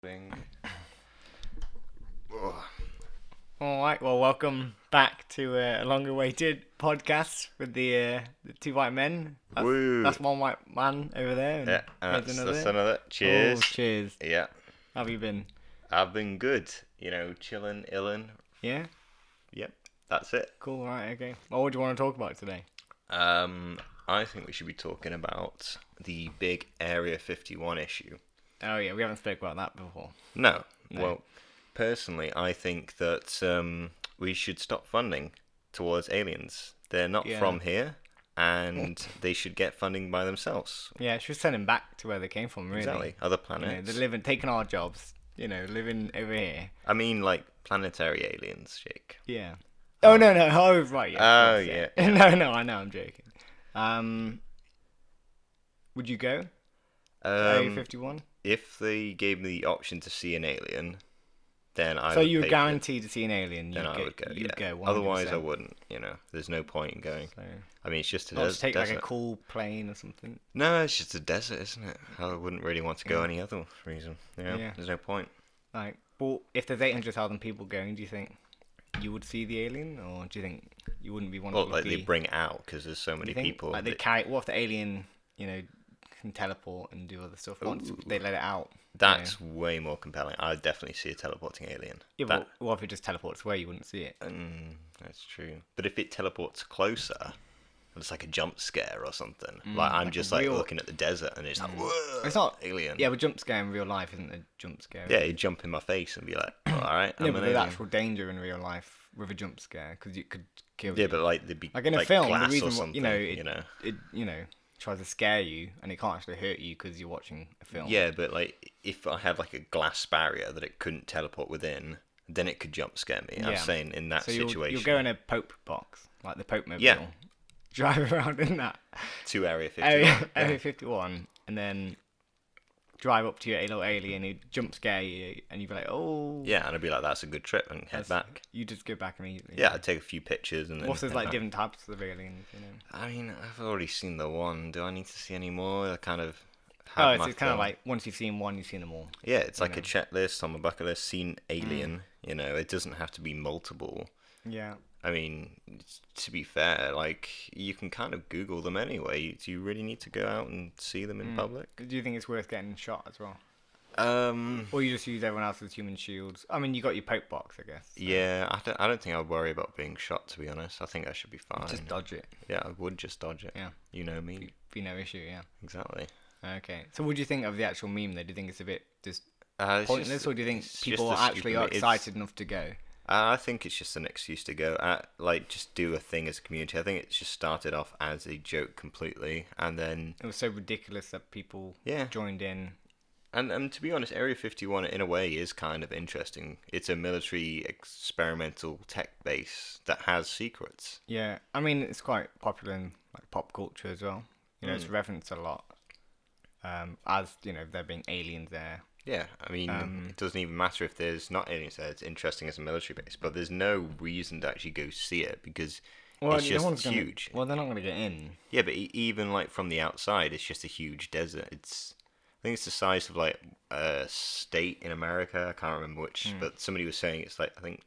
Thing. All right, well, welcome back to a long-awaited podcast with the two white men. Woo! That's one white man over there. And Yeah, and here's that's another. Cheers. Oh, cheers. Yeah, How have you been? I've been good. Chilling, illin. Yeah? Yep, that's it. Cool, right, okay. Well, what do you want to talk about today? I think we should be talking about the big Area 51 issue. Oh, yeah, we haven't spoke about that before. No. No. Well, personally, I think that we should stop funding towards aliens. They're not from here, and they should get funding by themselves. Yeah, should send them back to where they came from, really. Exactly, other planets. They're living, taking our jobs, living over here. I mean, like, planetary aliens, Jake. Yeah. Oh, no. Oh, right, yeah. Oh, yeah. yeah. No, I know, I'm joking. Would you go? Area 51? If they gave me the option to see an alien, then I So would you're pay guaranteed to see an alien. then I would go. You'd Yeah. go. 100%. Otherwise, I wouldn't. There's no point in going. So, I mean, it's just a not just take desert. like a cool plane or something. No, it's just a desert, isn't it? I wouldn't really want to go any other reason. Yeah. There's no point. Like, well, if there's 800,000 people going, do you think you would see the alien, or do you think you wouldn't be one? Well, like they bring it out because there's so many people. Like they carry. What if the alien, can teleport and do other stuff once they let it out? That's way more compelling. I'd definitely see a teleporting alien. Yeah, but what if it just teleports away? You wouldn't see it. That's true. But if it teleports closer, it's like a jump scare or something. I'm like just real... looking at the desert and it's like, whoa, it's not alien. Yeah, but jump scare in real life isn't a jump scare. Yeah, he'd jump in my face and be like, all right, I'm no, an but alien. there's actual danger in real life with a jump scare because you could kill. Yeah, you. but like there'd be like in a film, the glass reason or something, it tries to scare you and it can't actually hurt you because you're watching a film. Yeah, but like if I had like a glass barrier that it couldn't teleport within, then it could jump scare me. I'm saying in that situation. You'll go in a Pope box, like the Pope mobile. Yeah. Drive around in that. To Area 51. Area 51, and then drive up to your little alien who jump scare you, and you'd be like, oh. Yeah, and I'd be like, that's a good trip, and head back. You just go back immediately. Yeah, I'd take a few pictures and then. What's there's like different types of aliens, I mean, I've already seen the one. Do I need to see any more? I kind of. It's kind of like once you've seen one, you've seen them all. Yeah, it's like a checklist on my bucket list. Seen alien. It doesn't have to be multiple. Yeah. I mean, to be fair, like you can kind of Google them anyway. Do you really need to go out and see them in public? Do you think it's worth getting shot as well? Or you just use everyone else's human shields? I mean, you got your Pope box, I guess. So. Yeah, I don't think I'd worry about being shot. To be honest, I think I should be fine. Just dodge it. Yeah, I would just dodge it. Yeah. You know me. Be no issue. Yeah. Exactly. Okay. So, what do you think of the actual meme? Though, do you think it's a bit just pointless, or do you think people actually are excited enough to go? I think it's just an excuse to go. Just do a thing as a community. I think it just started off as a joke completely, and then it was so ridiculous that people joined in. And to be honest, Area 51 in a way is kind of interesting. It's a military experimental tech base that has secrets. Yeah, I mean it's quite popular in like pop culture as well. It's referenced a lot. As there being aliens there. Yeah, I mean, it doesn't even matter if there's not aliens there. It's interesting as a military base, but there's no reason to actually go see it because it's just huge. Well, they're not going to get in. Yeah, but even like from the outside, it's just a huge desert. I think it's the size of like a state in America. I can't remember which, but somebody was saying it's like I think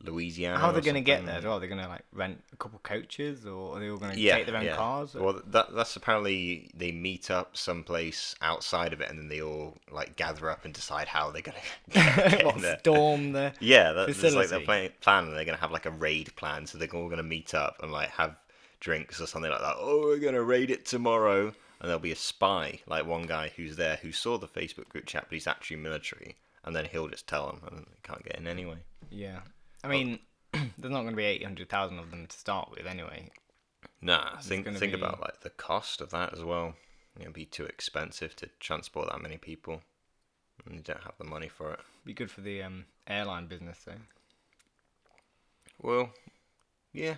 Louisiana. How are they going to get there as well? Are they going to like rent a couple coaches, or are they all going to take their own cars? Or? Well, that's apparently they meet up someplace outside of it, and then they all like gather up and decide how they're going to get in there. Storm the that's like their plan, and they're going to have like a raid plan, so they're all going to meet up and like have drinks or something like that. Oh, we're going to raid it tomorrow, and there'll be a spy, like one guy who's there who saw the Facebook group chat, but he's actually military, and then he'll just tell them, and they can't get in anyway. Yeah. I mean, there's not going to be 800,000 of them to start with, anyway. Nah, think about like the cost of that as well. It'd be too expensive to transport that many people, and you don't have the money for it. Be good for the airline business, though. Well, yeah.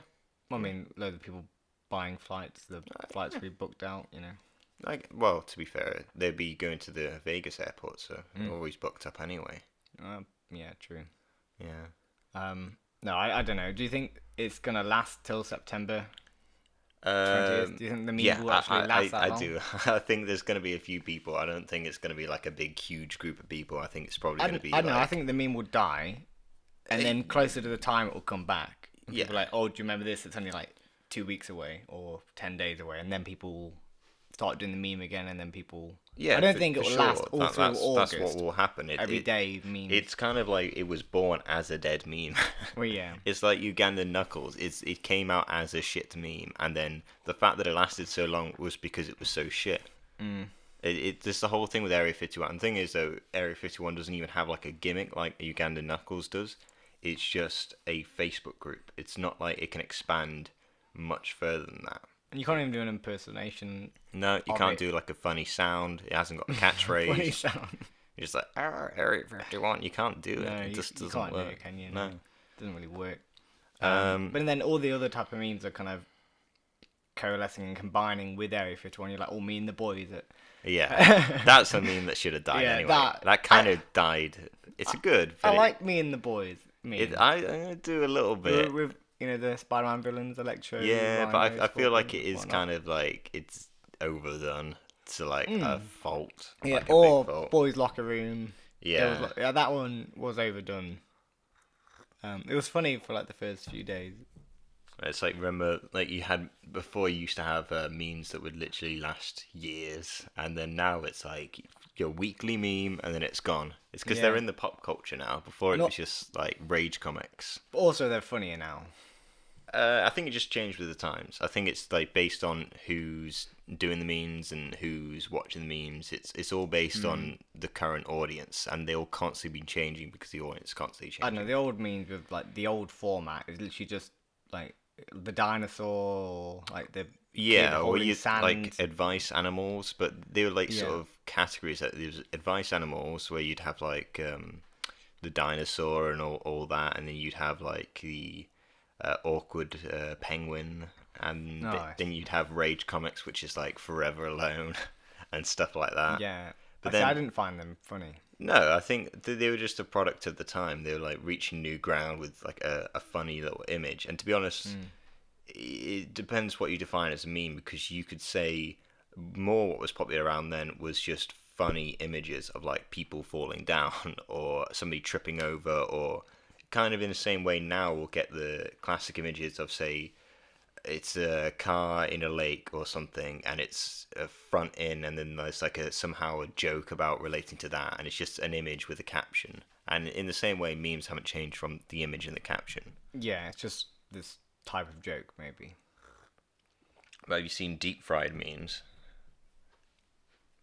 I mean, loads of people buying flights. The flights will be booked out, Well, to be fair, they'd be going to the Vegas airport, so they're always booked up anyway. Yeah, true. Yeah. No, I don't know. Do you think it's gonna last till September? 20 years? Do you think the meme will actually last that long? I do. I think there's going to be a few people. I don't think it's going to be like a big, huge group of people. I think it's probably going to be. I don't know. I think the meme will die, and then closer to the time it will come back. And people are like, oh, do you remember this? It's only like 2 weeks away or 10 days away, and then people start doing the meme again, and then people. Yeah, I don't think it will last all through August. That's what will happen. Every day memes. It's kind of like it was born as a dead meme. Well, yeah. It's like Ugandan Knuckles. It came out as a shit meme, and then the fact that it lasted so long was because it was so shit. It's the whole thing with Area 51. The thing is, though, Area 51 doesn't even have like a gimmick like Ugandan Knuckles does. It's just a Facebook group. It's not like it can expand much further than that. And you can't even do an impersonation. No, you can't do like a funny sound. It hasn't got a catchphrase. Funny sound. You're just like, Area 51. You can't do it. No, it just doesn't can't work. Do it, can you? No. It doesn't really work. But then all the other type of memes are kind of coalescing and combining with Area 51. You're like, oh, me and the boys. Yeah, that's a meme that should have died anyway. That kind of died. It's good. I like me and the boys meme. I do a little bit. With the Spider-Man villains, Electro. Yeah, but I feel like it is kind of like it's overdone to like a fault. Yeah, like or big fault. Boys Locker Room. Yeah. That one was overdone. It was funny for like the first few days. It's like, remember, like you used to have memes that would literally last years, and then now it's like your weekly meme, and then it's gone. It's because they're in the pop culture now. Before it was just like rage comics. But also they're funnier now. I think it just changed with the times. I think it's like based on who's doing the memes and who's watching the memes. It's all based on the current audience, and they'll constantly be changing because the audience is constantly changing. I don't know, the old memes with like the old format is literally just like the dinosaur, or like the or you sand. like advice animals, but they were like sort of categories. That there was advice animals where you'd have like the dinosaur and all that, and then you'd have like the awkward penguin, and then you'd have rage comics, which is like Forever Alone and stuff like that. Yeah, but I didn't find them funny. No, I think they were just a product of the time. They were like reaching new ground with like a funny little image. And to be honest, it depends what you define as a meme, because you could say more what was popular around then was just funny images of like people falling down or somebody tripping over, or kind of in the same way now we'll get the classic images of, say, it's a car in a lake or something, and it's a front in, and then there's like somehow a joke about relating to that, and it's just an image with a caption. And in the same way, memes haven't changed from the image and the caption. Yeah, it's just this type of joke, maybe. But have you seen deep fried memes?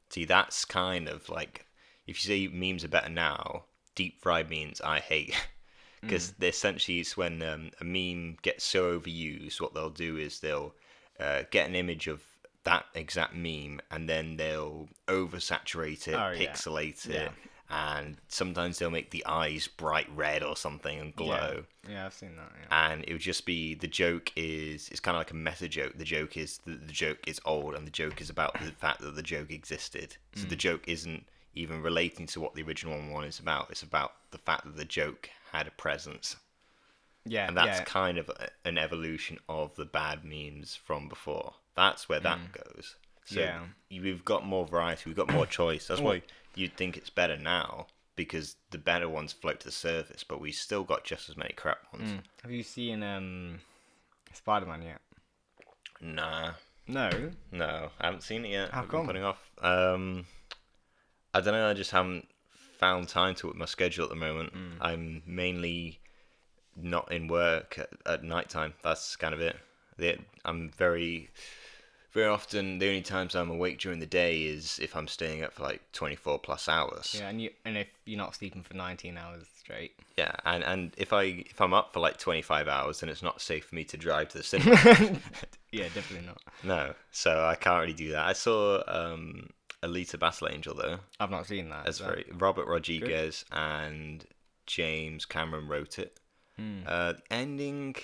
See, that's kind of like, if you say memes are better now, deep fried memes I hate. Because essentially it's when a meme gets so overused, what they'll do is they'll get an image of that exact meme, and then they'll oversaturate it, pixelate it, and sometimes they'll make the eyes bright red or something and glow. Yeah, I've seen that. Yeah. And it would just be, the joke it's kind of like a meta joke. The joke is the joke is old, and the joke is about the fact that the joke existed. So the joke isn't even relating to what the original one is about. It's about the fact that the joke had a presence. Yeah, and that's kind of an evolution of the bad memes from before. That's where that goes. So we've got more variety, we've got more choice. That's why you'd think it's better now, because the better ones float to the surface, but we still got just as many crap ones. Have you seen Spider-Man yet? Nah. No, I haven't seen it yet. How come? Been putting off. I don't know. I just haven't found time to with my schedule at the moment. I'm mainly not in work at night time. That's kind of it. I'm very often, the only times I'm awake during the day is if I'm staying up for like 24 plus hours. Yeah, and if you're not sleeping for 19 hours straight. Yeah, and if I'm up for like 25 hours, then it's not safe for me to drive to the cinema. Yeah, definitely not. No, so I can't really do that. I saw Alita Battle Angel though. I've not seen that. That's Robert Rodriguez and James Cameron wrote it. The ending,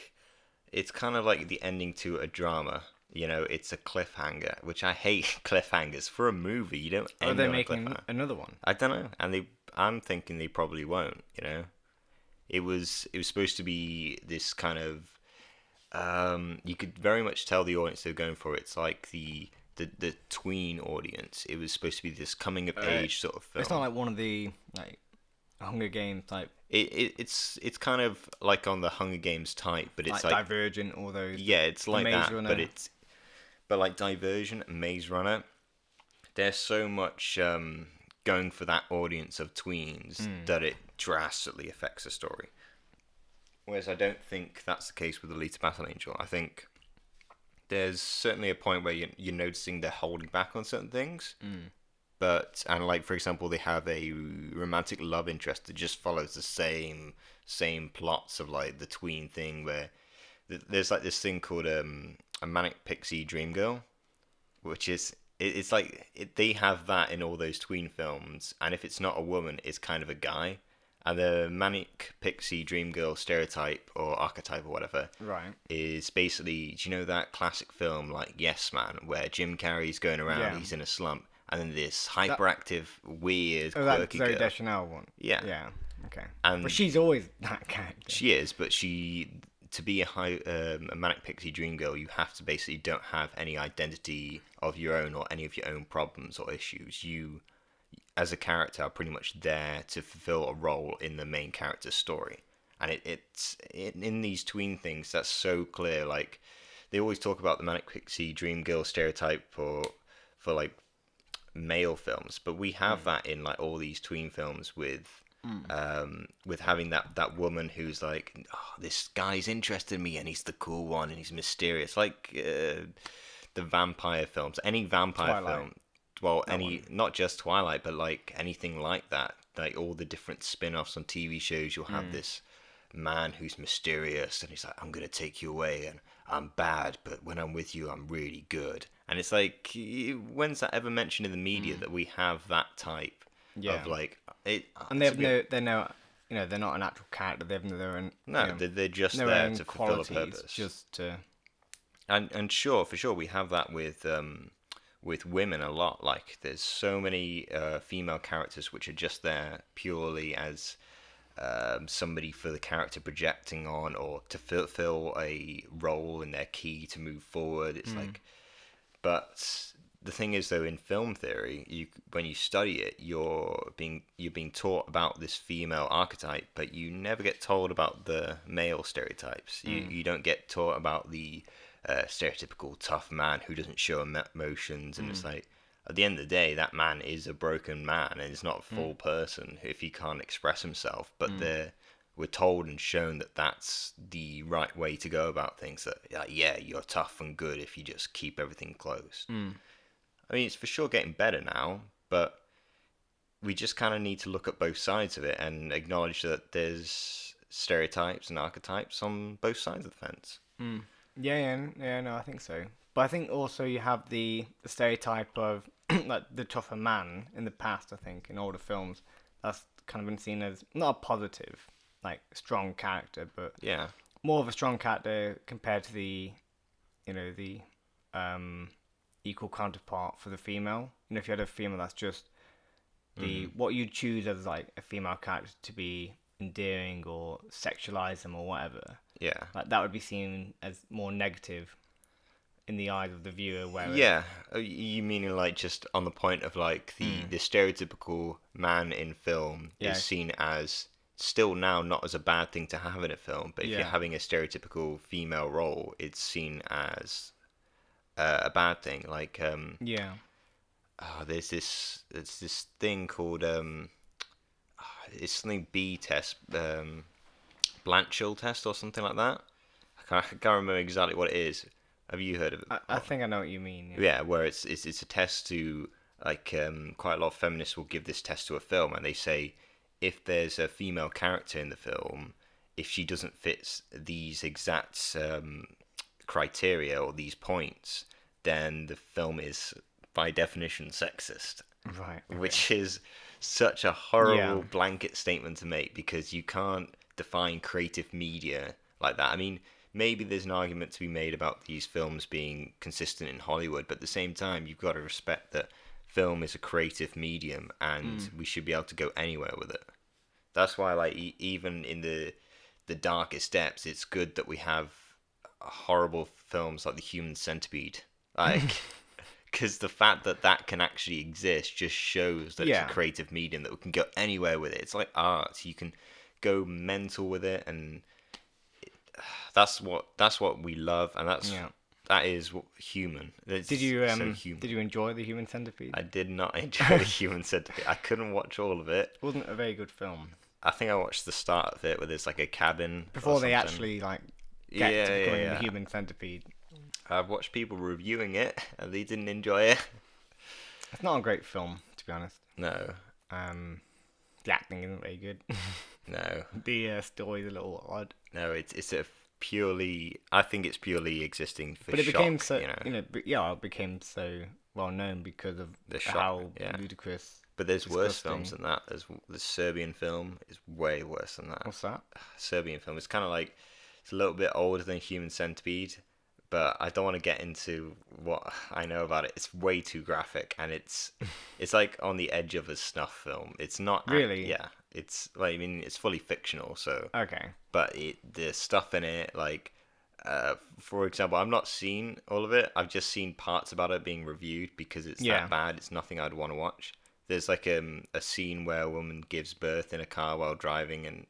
it's kind of like the ending to a drama. You know, it's a cliffhanger, which I hate cliffhangers for a movie. You don't end on a cliffhanger. Are they making another one? I don't know, and I'm thinking they probably won't. You know, it was supposed to be this kind of You could very much tell the audience they're going for. It's like the tween audience. It was supposed to be this coming of age sort of film. It's not like one of the like Hunger Games type. It's kind of like on the Hunger Games type, but it's like Divergent, all those. Yeah, it's like Maze that, Runner. but like Divergent and Maze Runner, there's so much going for that audience of tweens that it drastically affects the story. Whereas I don't think that's the case with Alita Battle Angel. I think there's certainly a point where you're noticing they're holding back on certain things. And like, for example, they have a romantic love interest that just follows the same plots of like the tween thing, where there's like this thing called a manic pixie dream girl, which is it's like they have that in all those tween films, and if it's not a woman, it's kind of a guy. And the manic pixie dream girl stereotype or archetype or whatever is basically, do you know that classic film like Yes Man, where Jim Carrey's going around, he's in a slump, and then this hyperactive, weird, quirky Zoe girl. Deschanel one. Yeah. Okay. And but she's always that character. She is, but to be a manic pixie dream girl, you have to basically don't have any identity of your own or any of your own problems or issues. You, as a character, are pretty much there to fulfill a role in the main character's story. And it's in these tween things, that's so clear. Like, they always talk about the manic pixie dream girl stereotype for like male films, but we have that in like all these tween films with having that woman who's like, oh, this guy's interested in me and he's the cool one and he's mysterious, like the vampire films, any vampire Twilight. film. Well, not just Twilight, but like anything like that, like all the different spin-offs on TV shows, you'll have this man who's mysterious and he's like, I'm gonna take you away and I'm bad, but when I'm with you I'm really good. And it's like, when's that ever mentioned in the media that we have that type of like it? And they have they're not an actual character. They have their own. They're just there to fulfill a purpose. Just to. And sure, for sure, we have that with women a lot. Like, there's so many female characters which are just there purely as somebody for the character projecting on, or to fulfill a role in their key to move forward. It's like, but the thing is, though, in film theory, when you study it, you're being taught about this female archetype, but you never get told about the male stereotypes. You don't get taught about the stereotypical tough man who doesn't show emotions, and it's like, at the end of the day, that man is a broken man and is not a full person if he can't express himself. But we're told and shown that that's the right way to go about things. That, like, yeah, you're tough and good if you just keep everything close. I mean, it's for sure getting better now, but we just kind of need to look at both sides of it and acknowledge that there's stereotypes and archetypes on both sides of the fence. Yeah, no, I think so. But I think also you have the stereotype of like the tougher man in the past. I think in older films, that's kind of been seen as not a positive, like strong character, but more of a strong character compared to the equal counterpart for the female. If you had a female that's just what you choose as like a female character to be endearing or sexualize them or whatever. Yeah, like that would be seen as more negative in the eyes of the viewer. Where you meaning like just on the point of like the stereotypical man in film is seen as still now not as a bad thing to have in a film, but if you're having a stereotypical female role, it's seen as a bad thing. Like there's this thing called it's something B test, Blanchard test or something like that. I can't remember exactly what it is. Have you heard of it? I think I know what you mean. Yeah, where it's a test to, like, quite a lot of feminists will give this test to a film, and they say if there's a female character in the film, if she doesn't fit these exact criteria or these points, then the film is by definition sexist. Right. Okay. Which is such a horrible blanket statement to make, because you can't define creative media like that. I mean, maybe there's an argument to be made about these films being consistent in Hollywood, but at the same time, you've got to respect that film is a creative medium, and we should be able to go anywhere with it. That's why, like, even in the darkest depths, it's good that we have horrible films like The Human Centipede, like. Because the fact that that can actually exist just shows that it's a creative medium that we can go anywhere with it. It's like art; you can go mental with it, and that's what we love, and that is what human. It's Did you so human. did you enjoy The Human Centipede? I did not enjoy The Human Centipede. I couldn't watch all of it. It wasn't a very good film. I think I watched the start of it, where there's like a cabin Before they actually like get to becoming the Human Centipede. I've watched people reviewing it, and they didn't enjoy it. It's not a great film, to be honest. No. The acting isn't very good. No. The story's a little odd. No, it's a purely. I think it's purely existing for. But it shock, became so, it became so well known because of the shock, how ludicrous. But there's worse films than that. There's the Serbian film is way worse than that. What's that? Serbian film. It's kind of like it's a little bit older than Human Centipede. But I don't want to get into what I know about it. It's way too graphic, and it's like on the edge of a snuff film. It's not really. It's like, I mean, it's fully fictional. So okay. But the stuff in it, like for example, I've not seen all of it. I've just seen parts about it being reviewed because it's that bad. It's nothing I'd want to watch. There's like a scene where a woman gives birth in a car while driving, and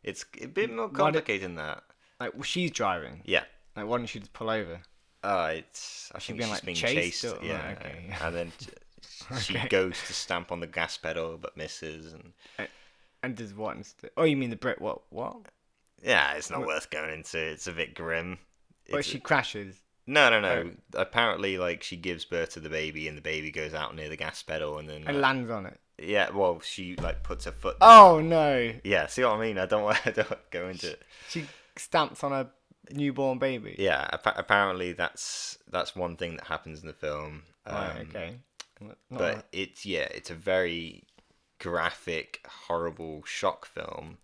it's a bit more complicated than that. Like she's driving. Yeah. Like, why don't you just pull over? I think she's being chased. Yeah, okay. And then she goes to stamp on the gas pedal but misses. And does what instead? Oh, you mean the Brit? What? Yeah, it's not worth going into. It's a bit grim. But she crashes. No. Oh. Apparently, like, she gives birth to the baby, and the baby goes out near the gas pedal, and then lands on it. Yeah, well, she like puts her foot. Oh no! Yeah, see what I mean? I don't want to go into it. She stamps on a newborn baby. Yeah, apparently that's one thing that happens in the film. Right, okay. But it's a very graphic, horrible shock film,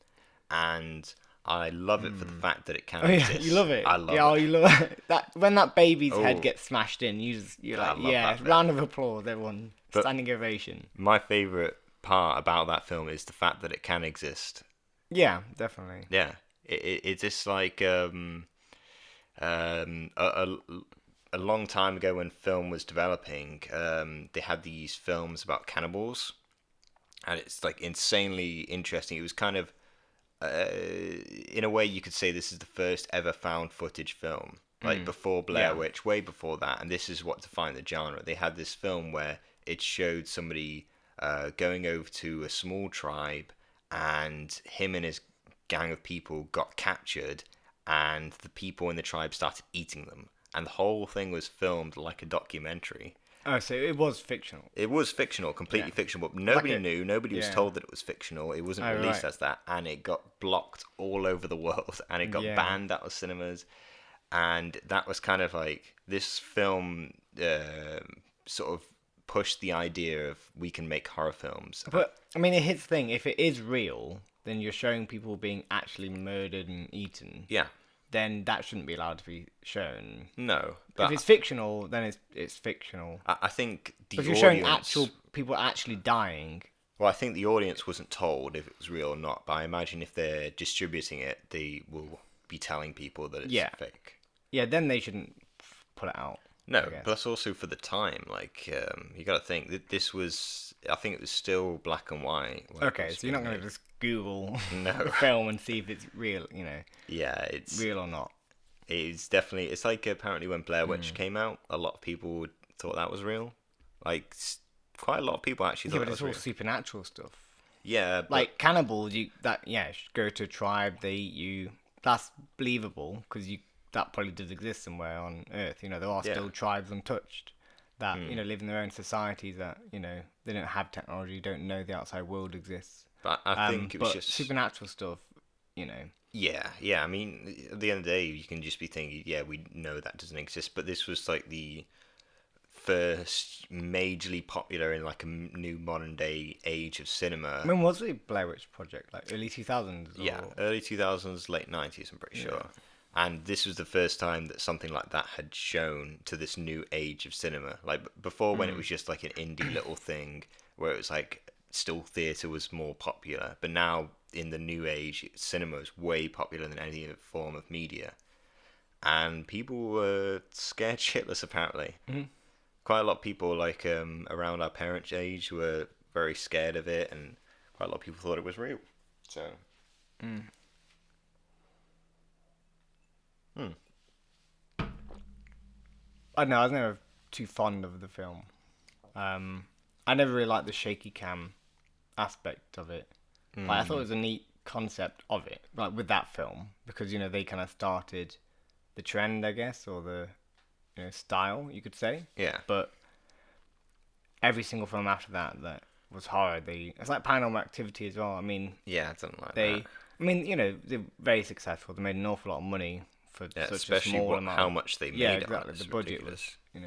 and I love it for the fact that it can exist. You love it. I love it. Oh, you love it. That when that baby's head gets smashed in, you're like, round of applause, everyone, standing ovation. My favourite part about that film is the fact that it can exist. Yeah, definitely. Yeah, it's just like a long time ago when film was developing, they had these films about cannibals, and it's like insanely interesting. It was kind of, in a way, you could say this is the first ever found footage film, like before Blair Witch, way before that. And this is what defined the genre. They had this film where it showed somebody going over to a small tribe, and him and his gang of people got captured, and the people in the tribe started eating them. And the whole thing was filmed like a documentary. Oh, so it was fictional. It was fictional, completely fictional, but nobody knew. Nobody was told that it was fictional. It wasn't released as that, and it got blocked all over the world, and it got banned out of cinemas. And that was kind of like, this film sort of pushed the idea of we can make horror films. But, I mean, here's the thing. If it is real, then you're showing people being actually murdered and eaten. Yeah. Then that shouldn't be allowed to be shown. No. But if it's fictional, then it's fictional. I think the audience... But if you're showing actual people actually dying... Well, I think the audience wasn't told if it was real or not, but I imagine if they're distributing it, they will be telling people that it's fake. Yeah, then they shouldn't put it out. No, but that's also for the time. Like, you got to think that this was... I think it was still black and white. Okay, so you're not going to just Google the film and see if it's real, Yeah, it's... real or not. It's definitely... It's like apparently when Blair Witch came out, a lot of people thought that was real. Like, quite a lot of people actually thought that was real. But it's all supernatural stuff. Yeah, but... Like, cannibals, go to a tribe, they eat you. That's believable, because that probably does exist somewhere on Earth. There are still tribes untouched that, live in their own societies that, they don't have technology, don't know the outside world exists. But I think it was just... supernatural stuff, Yeah. I mean, at the end of the day, you can just be thinking, we know that doesn't exist. But this was like the first majorly popular in like a new modern day age of cinema. When was the Blair Witch Project? Like early 2000s? Yeah, early 2000s, late 90s, I'm pretty sure. And this was the first time that something like that had shown to this new age of cinema. Like before, when it was just like an indie little thing where it was like still theatre was more popular. But now in the new age, cinema is way popular than any other form of media. and people were scared shitless apparently. Mm-hmm. Quite a lot of people like around our parents' age were very scared of it, and quite a lot of people thought it was real. So. I don't know. I was never too fond of the film. I never really liked the shaky cam aspect of it. Like, I thought it was a neat concept of it, like with that film, because they kind of started the trend, I guess, or the style, you could say. Yeah. But every single film after that was horror. It's like Paranormal Activity as well. I mean, Yeah, I don't like that. I mean, they're very successful. They made an awful lot of money for such especially a small amount. how much they made. Yeah, on exactly. it. The budget Ridiculous. was,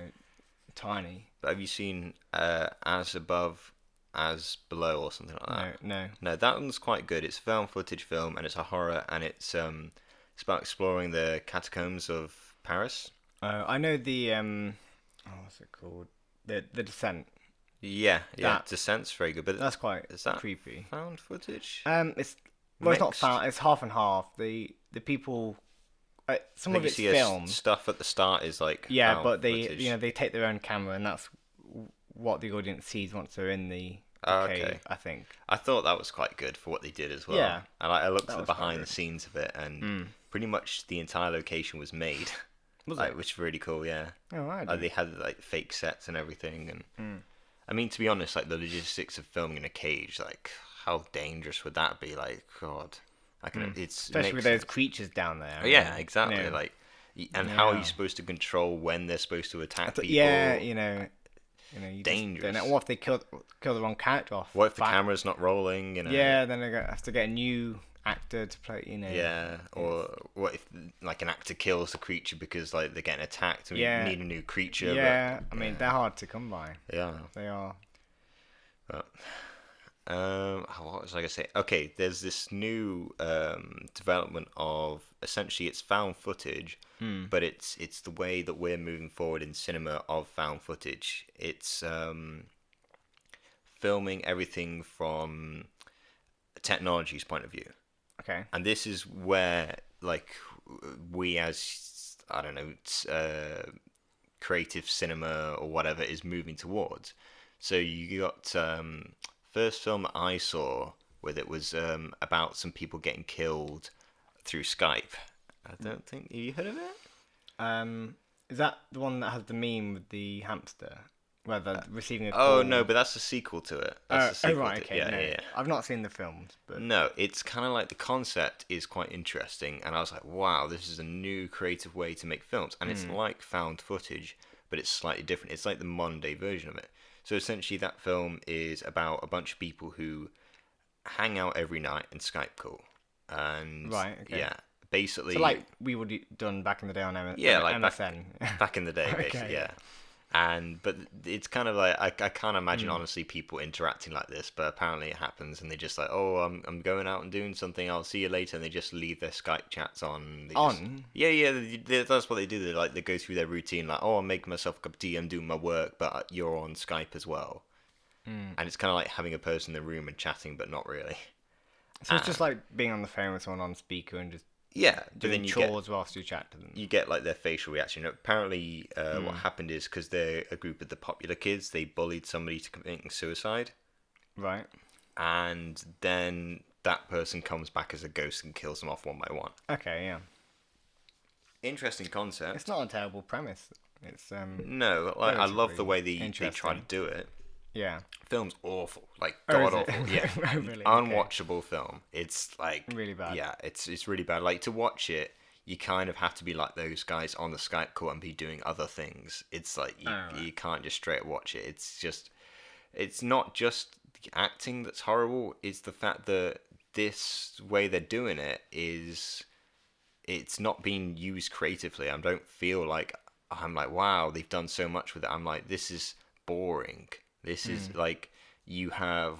tiny. But have you seen As Above, As Below, or something like that? No. No, that one's quite good. It's a found footage film, and it's a horror, and it's about exploring the catacombs of Paris. I know the what's it called? The Descent. Yeah. Descent's very good, but That's quite is that creepy. found footage? It's not Mixed? found. It's half and half. The people, some of You it's see filmed. stuff at the start is like Yeah, found but they footage. they take their own camera, and that's what the audience sees once they're in the Oh, cave, okay. I think. I thought that was quite good for what they did as well. Yeah. And I looked That at the was quite behind the good. scenes of it, and pretty much the entire location was made. Was Like, it? which is really cool, yeah. Oh, right. Like, they had like fake sets and everything, and I mean, to be honest, like the logistics of filming in a cage, like how dangerous would that be? Like, God, I can. Especially with those creatures down there. Oh, yeah, exactly. you know. Like, and how are Yeah. you supposed to control when they're supposed to attack people? Yeah, you just Dangerous. don't know. What if they kill the wrong character off? What if the camera's not rolling? Yeah, then they have to get a new actor to play. Yeah, or what if like an actor kills the creature because like they're getting attacked and Yeah. we need a new creature? Yeah, I mean they're hard to come by. But, yeah. They are. But, what was I gonna say? Okay, there's this new development of essentially it's found footage, but it's the way that we're moving forward in cinema of found footage. It's filming everything from a technology's point of view. Okay. And this is where, like, we as, I don't know, creative cinema or whatever is moving towards. So you got, first film I saw with it was about some people getting killed through Skype. I don't think, have you heard of it? Is that the one that has the meme with the hamster, where they're receiving a call? Oh, no, but that's a sequel to it. That's the sequel right, to- okay. Yeah, no. yeah. I've not seen the films, but No, it's kind of like the concept is quite interesting, and I was like, wow, this is a new creative way to make films, and it's like found footage, but it's slightly different. It's like the modern day version of it. So essentially, that film is about a bunch of people who hang out every night and Skype call, and Right, okay. yeah, basically, so like we would have done back in the day on Yeah, like MSN. back in the day, Okay. basically, yeah. But it's kind of like I can't imagine honestly people interacting like this, but apparently it happens, and they just like, oh, I'm going out and doing something. I'll see you later, and they just leave their Skype chats on. Yeah, that's what they do. They go through their routine, like, oh, I'm making myself a cup of tea, I'm doing my work, but you're on Skype as well. And it's kind of like having a person in the room and chatting, but not really. So it's just like being on the phone with someone on speaker and just Yeah, but doing then you get chores whilst you chat to them. you get like their facial reaction. Apparently, what happened is because they're a group of the popular kids, they bullied somebody to committing suicide, Right. and then that person comes back as a ghost and kills them off one by one. Okay, yeah. Interesting concept. It's not a terrible premise. It's No, like I love the way they try to interesting. do it. yeah. Film's awful, like Oh, is god it? awful. Yeah, Oh, really? Okay. unwatchable film. It's like Really bad. Yeah, it's really bad. Like to watch it, you kind of have to be like those guys on the Skype call and be doing other things. It's like you can't just straight watch it. It's not just the acting that's horrible. It's the fact that this way they're doing it is it's not being used creatively. I don't feel like I'm like, wow, they've done so much with it. I'm like, this is boring. This is like you have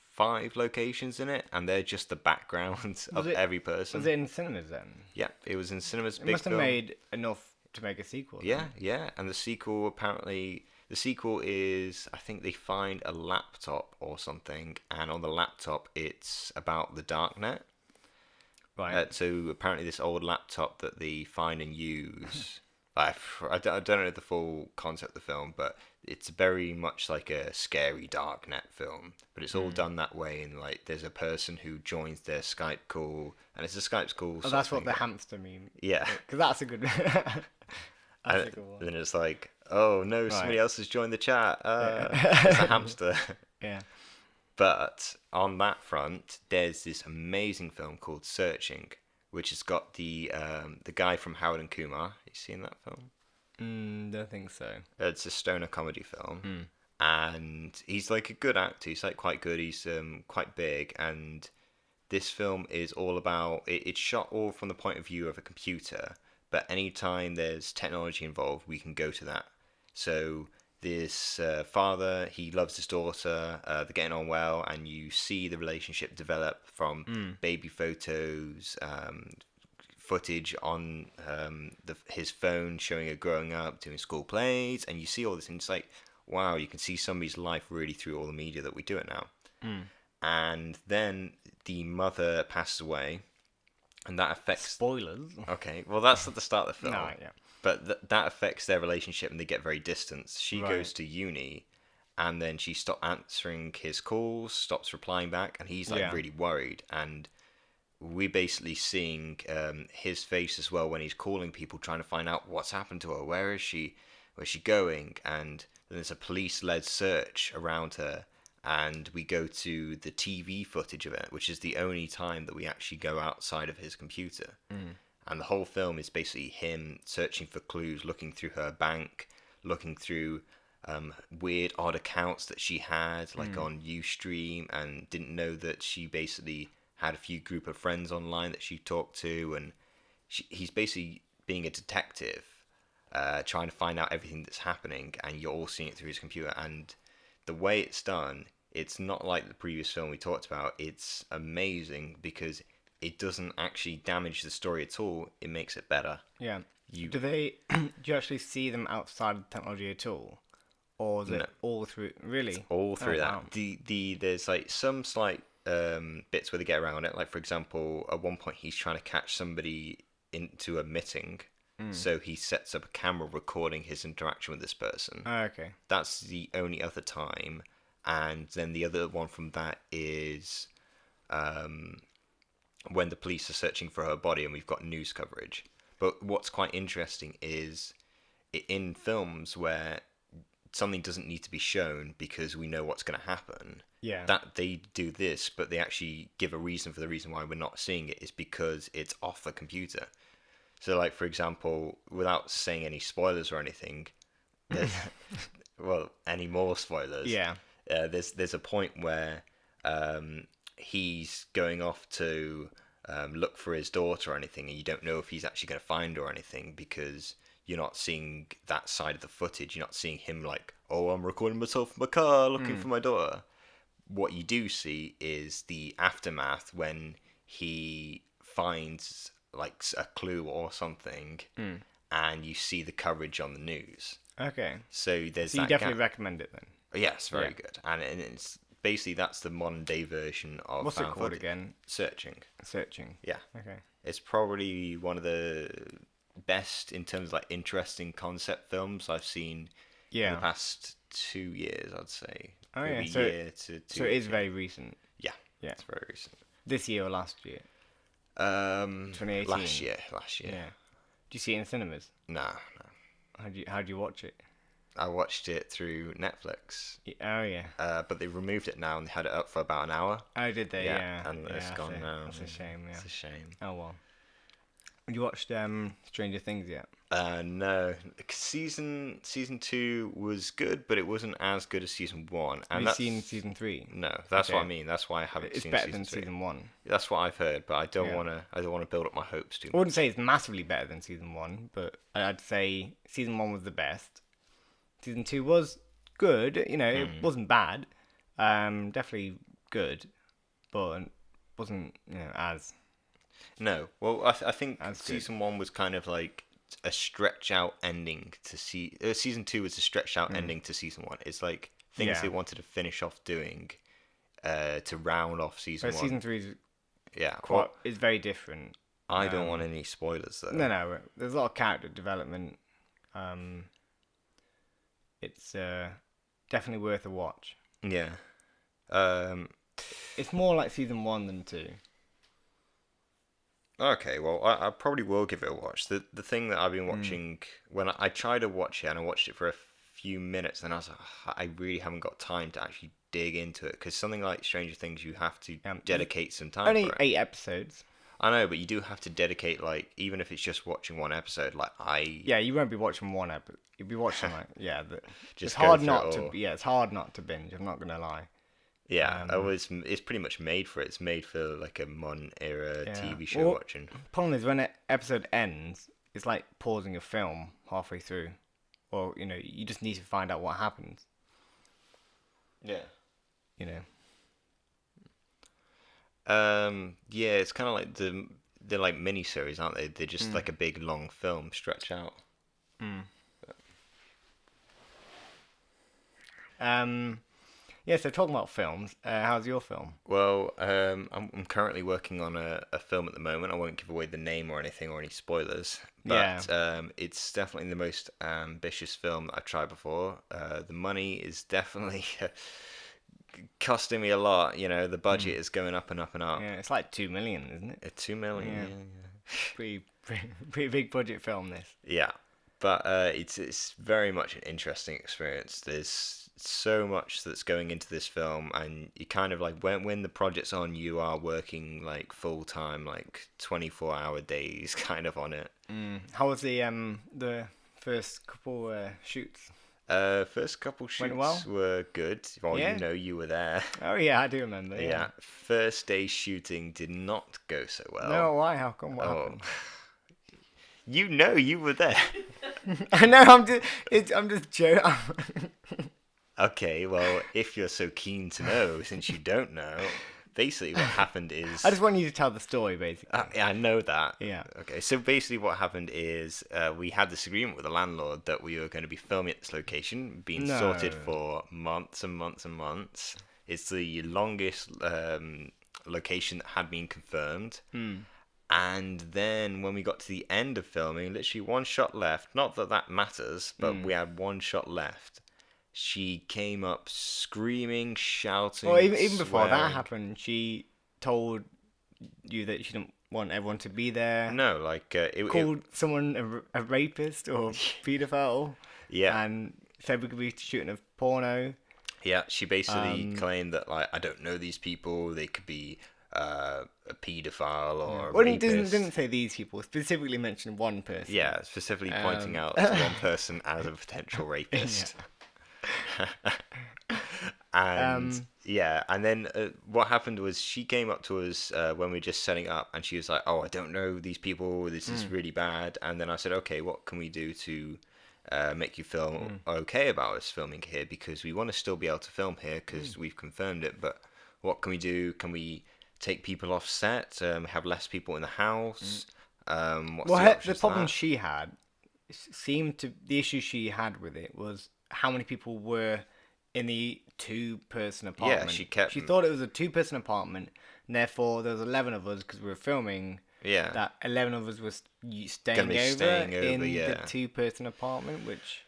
5 locations in it, and they're just the backgrounds of every person. Was it in cinemas then? Yeah, it was in cinemas. It Big must have film. made enough to make a sequel. then. Yeah, and the sequel apparently is I think they find a laptop or something, and on the laptop it's about the darknet. Right. So apparently this old laptop that they find and use, I don't know the full concept of the film, but it's very much like a scary darknet film. But it's all done that way, and like there's a person who joins their Skype call, and it's a Skype call. Oh, that's what the hamster meme. Yeah. Because that's a good. That's And a good one. then it's like, oh no, somebody else has joined the chat. Yeah. It's a hamster. Yeah. But on that front, there's this amazing film called Searching, which has got the guy from Howard and Kumar. You seen that film? Don't think so. It's a stoner comedy film, and he's like a good actor. He's like quite good. He's quite big, and this film is all about. It's shot all from the point of view of a computer, but anytime there's technology involved, we can go to that. So this father, he loves his daughter, they're getting on well, and you see the relationship develop from baby photos, footage on his phone showing her growing up, doing school plays, and you see all this, and it's like, wow, you can see somebody's life really through all the media that we do it now. And then the mother passes away, and that affects... Spoilers. Okay, well, that's at the start of the film. No, yeah. But that affects their relationship, and they get very distant. She Right. goes to uni, and then she stops answering his calls, stops replying back, and he's like really worried. And we're basically seeing his face as well when he's calling people, trying to find out what's happened to her. Where is she? Where's she going? And then there's a police-led search around her, and we go to the TV footage of it, which is the only time that we actually go outside of his computer. And the whole film is basically him searching for clues, looking through her bank, looking through weird, odd accounts that she had, like on Ustream, and didn't know that she basically had a few group of friends online that she talked to, and he's basically being a detective, trying to find out everything that's happening, and you're all seeing it through his computer. And the way it's done, it's not like the previous film we talked about. It's amazing because it doesn't actually damage the story at all. It makes it better. Yeah. Do you actually see them outside of technology at all? Or is it all through... Really? It's all through that. Wow. There's like some slight bits where they get around it. Like, for example, at one point he's trying to catch somebody into a meeting. So he sets up a camera recording his interaction with this person. Oh, okay. That's the only other time. And then the other one from that is... when the police are searching for her body, and we've got news coverage. But what's quite interesting is in films where something doesn't need to be shown because we know what's going to happen. Yeah. That they do this, but they actually give a reason for the reason why we're not seeing it is because it's off a computer. So, like, for example, without saying any spoilers or anything, well, any more spoilers. Yeah. There's a point where he's going off to look for his daughter or anything, and you don't know if he's actually going to find her or anything because you're not seeing that side of the footage. You're not seeing him like, oh, I'm recording myself in my car looking for my daughter. What you do see is the aftermath when he finds like a clue or something, and you see the coverage on the news. Okay. So there's So that you definitely gap. recommend it then? Yes, very good. And it's basically that's the modern day version of What's it found called footage. again? Searching. Searching. Yeah. Okay. It's probably one of the best in terms of like interesting concept films I've seen in the past 2 years, I'd say. Oh, Maybe yeah. So, year to 2 so it is very recent. Yeah. Yeah. It's very recent. This year or last year? 2018. Last year. Yeah. Do you see it in cinemas? No. How do you watch it? I watched it through Netflix. Oh yeah. But they removed it now and they had it up for about an hour. Oh, did they? Yeah. And it's gone now. That's a shame. Yeah. It's a shame. Oh well. Have you watched Stranger Things yet? No. Season 2 was good, but it wasn't as good as season 1. And Have you seen season 3? No, that's what I mean. That's why I haven't It's seen better season than 3. season 1. That's what I've heard, but I don't Yeah. want to build up my hopes too I much. wouldn't say it's massively better than season 1, but I'd say season 1 was the best. Season 2 was good. You know, it wasn't bad. Definitely good, but wasn't as. No, well, I think That's good. season 1 was kind of like a stretch out ending to season 2 was a stretched out ending to season 1. It's like things Yeah. they wanted to finish off doing to round off season But 1. season 3 is Yeah, it's very different. I don't want any spoilers though. No. There's a lot of character development. It's definitely worth a watch. Yeah. It's more like season 1 than 2. Okay, well, I probably will give it a watch. The thing that I've been watching, when I tried to watch it, and I watched it for a few minutes, and I was like, I really haven't got time to actually dig into it, because something like Stranger Things, you have to dedicate some time only for it. 8 episodes. I know, but you do have to dedicate, like, even if it's just watching one episode, like, Yeah, you won't be watching one episode. You'll be watching, like, just it's hard not to... Yeah, it's hard not to binge, I'm not going to lie. Yeah, it's pretty much made for it. It's made for like a modern era TV show watching. Problem is, when an episode ends, it's like pausing a film halfway through, or you just need to find out what happens. Yeah. Yeah, it's kind of like they're like mini series, aren't they? They're just like a big long film stretch out. Yeah, so talking about films, how's your film? Well, I'm currently working on a film at the moment. I won't give away the name or anything or any spoilers, but it's definitely the most ambitious film that I've tried before. The money is definitely costing me a lot. The budget is going up and up and up. Yeah, it's like 2 million, isn't it? 2 million, yeah. Pretty big budget film, this. Yeah, but it's very much an interesting experience. There's so much that's going into this film, and you kind of like when the project's on, you are working like full time, like 24-hour days, kind of on it. How was the first couple shoots? First couple shoots were good. Well, Yeah. You were there. Oh yeah, I do remember. Yeah. First day shooting did not go so well. No, why? How come? What happened? You were there. I know. I'm just joking. Okay, well, if you're so keen to know, since you don't know, basically what happened is... I just want you to tell the story, basically. I know that. Yeah. Okay, so basically what happened is we had this agreement with the landlord that we were going to be filming at this location, being sorted for months and months and months. It's the longest location that had been confirmed. And then when we got to the end of filming, literally one shot left. Not that that matters, but we had one shot left. She came up screaming, shouting. Well, even before swearing. that happened, she told you that she didn't want everyone to be there. No, like called someone a rapist or paedophile. Yeah, and said we could be shooting a porno. Yeah, she basically claimed that I don't know these people. They could be a paedophile or a rapist. Well, he didn't say these people. Specifically mentioned one person. Yeah, specifically pointing out to one person as a potential rapist. And and then what happened was she came up to us when we were just setting up, and she was like, "Oh, I don't know these people. This is really bad." And then I said, "Okay, what can we do to make you feel okay about us filming here? Because we want to still be able to film here because we've confirmed it. But what can we do? Can we take people off set? Have less people in the house? The problem she had the issue she had with it was how many people were in the 2-person apartment. Yeah, she thought it was a 2-person apartment, and therefore there was 11 of us because we were filming. Yeah, that 11 of us was staying over in the 2-person apartment, which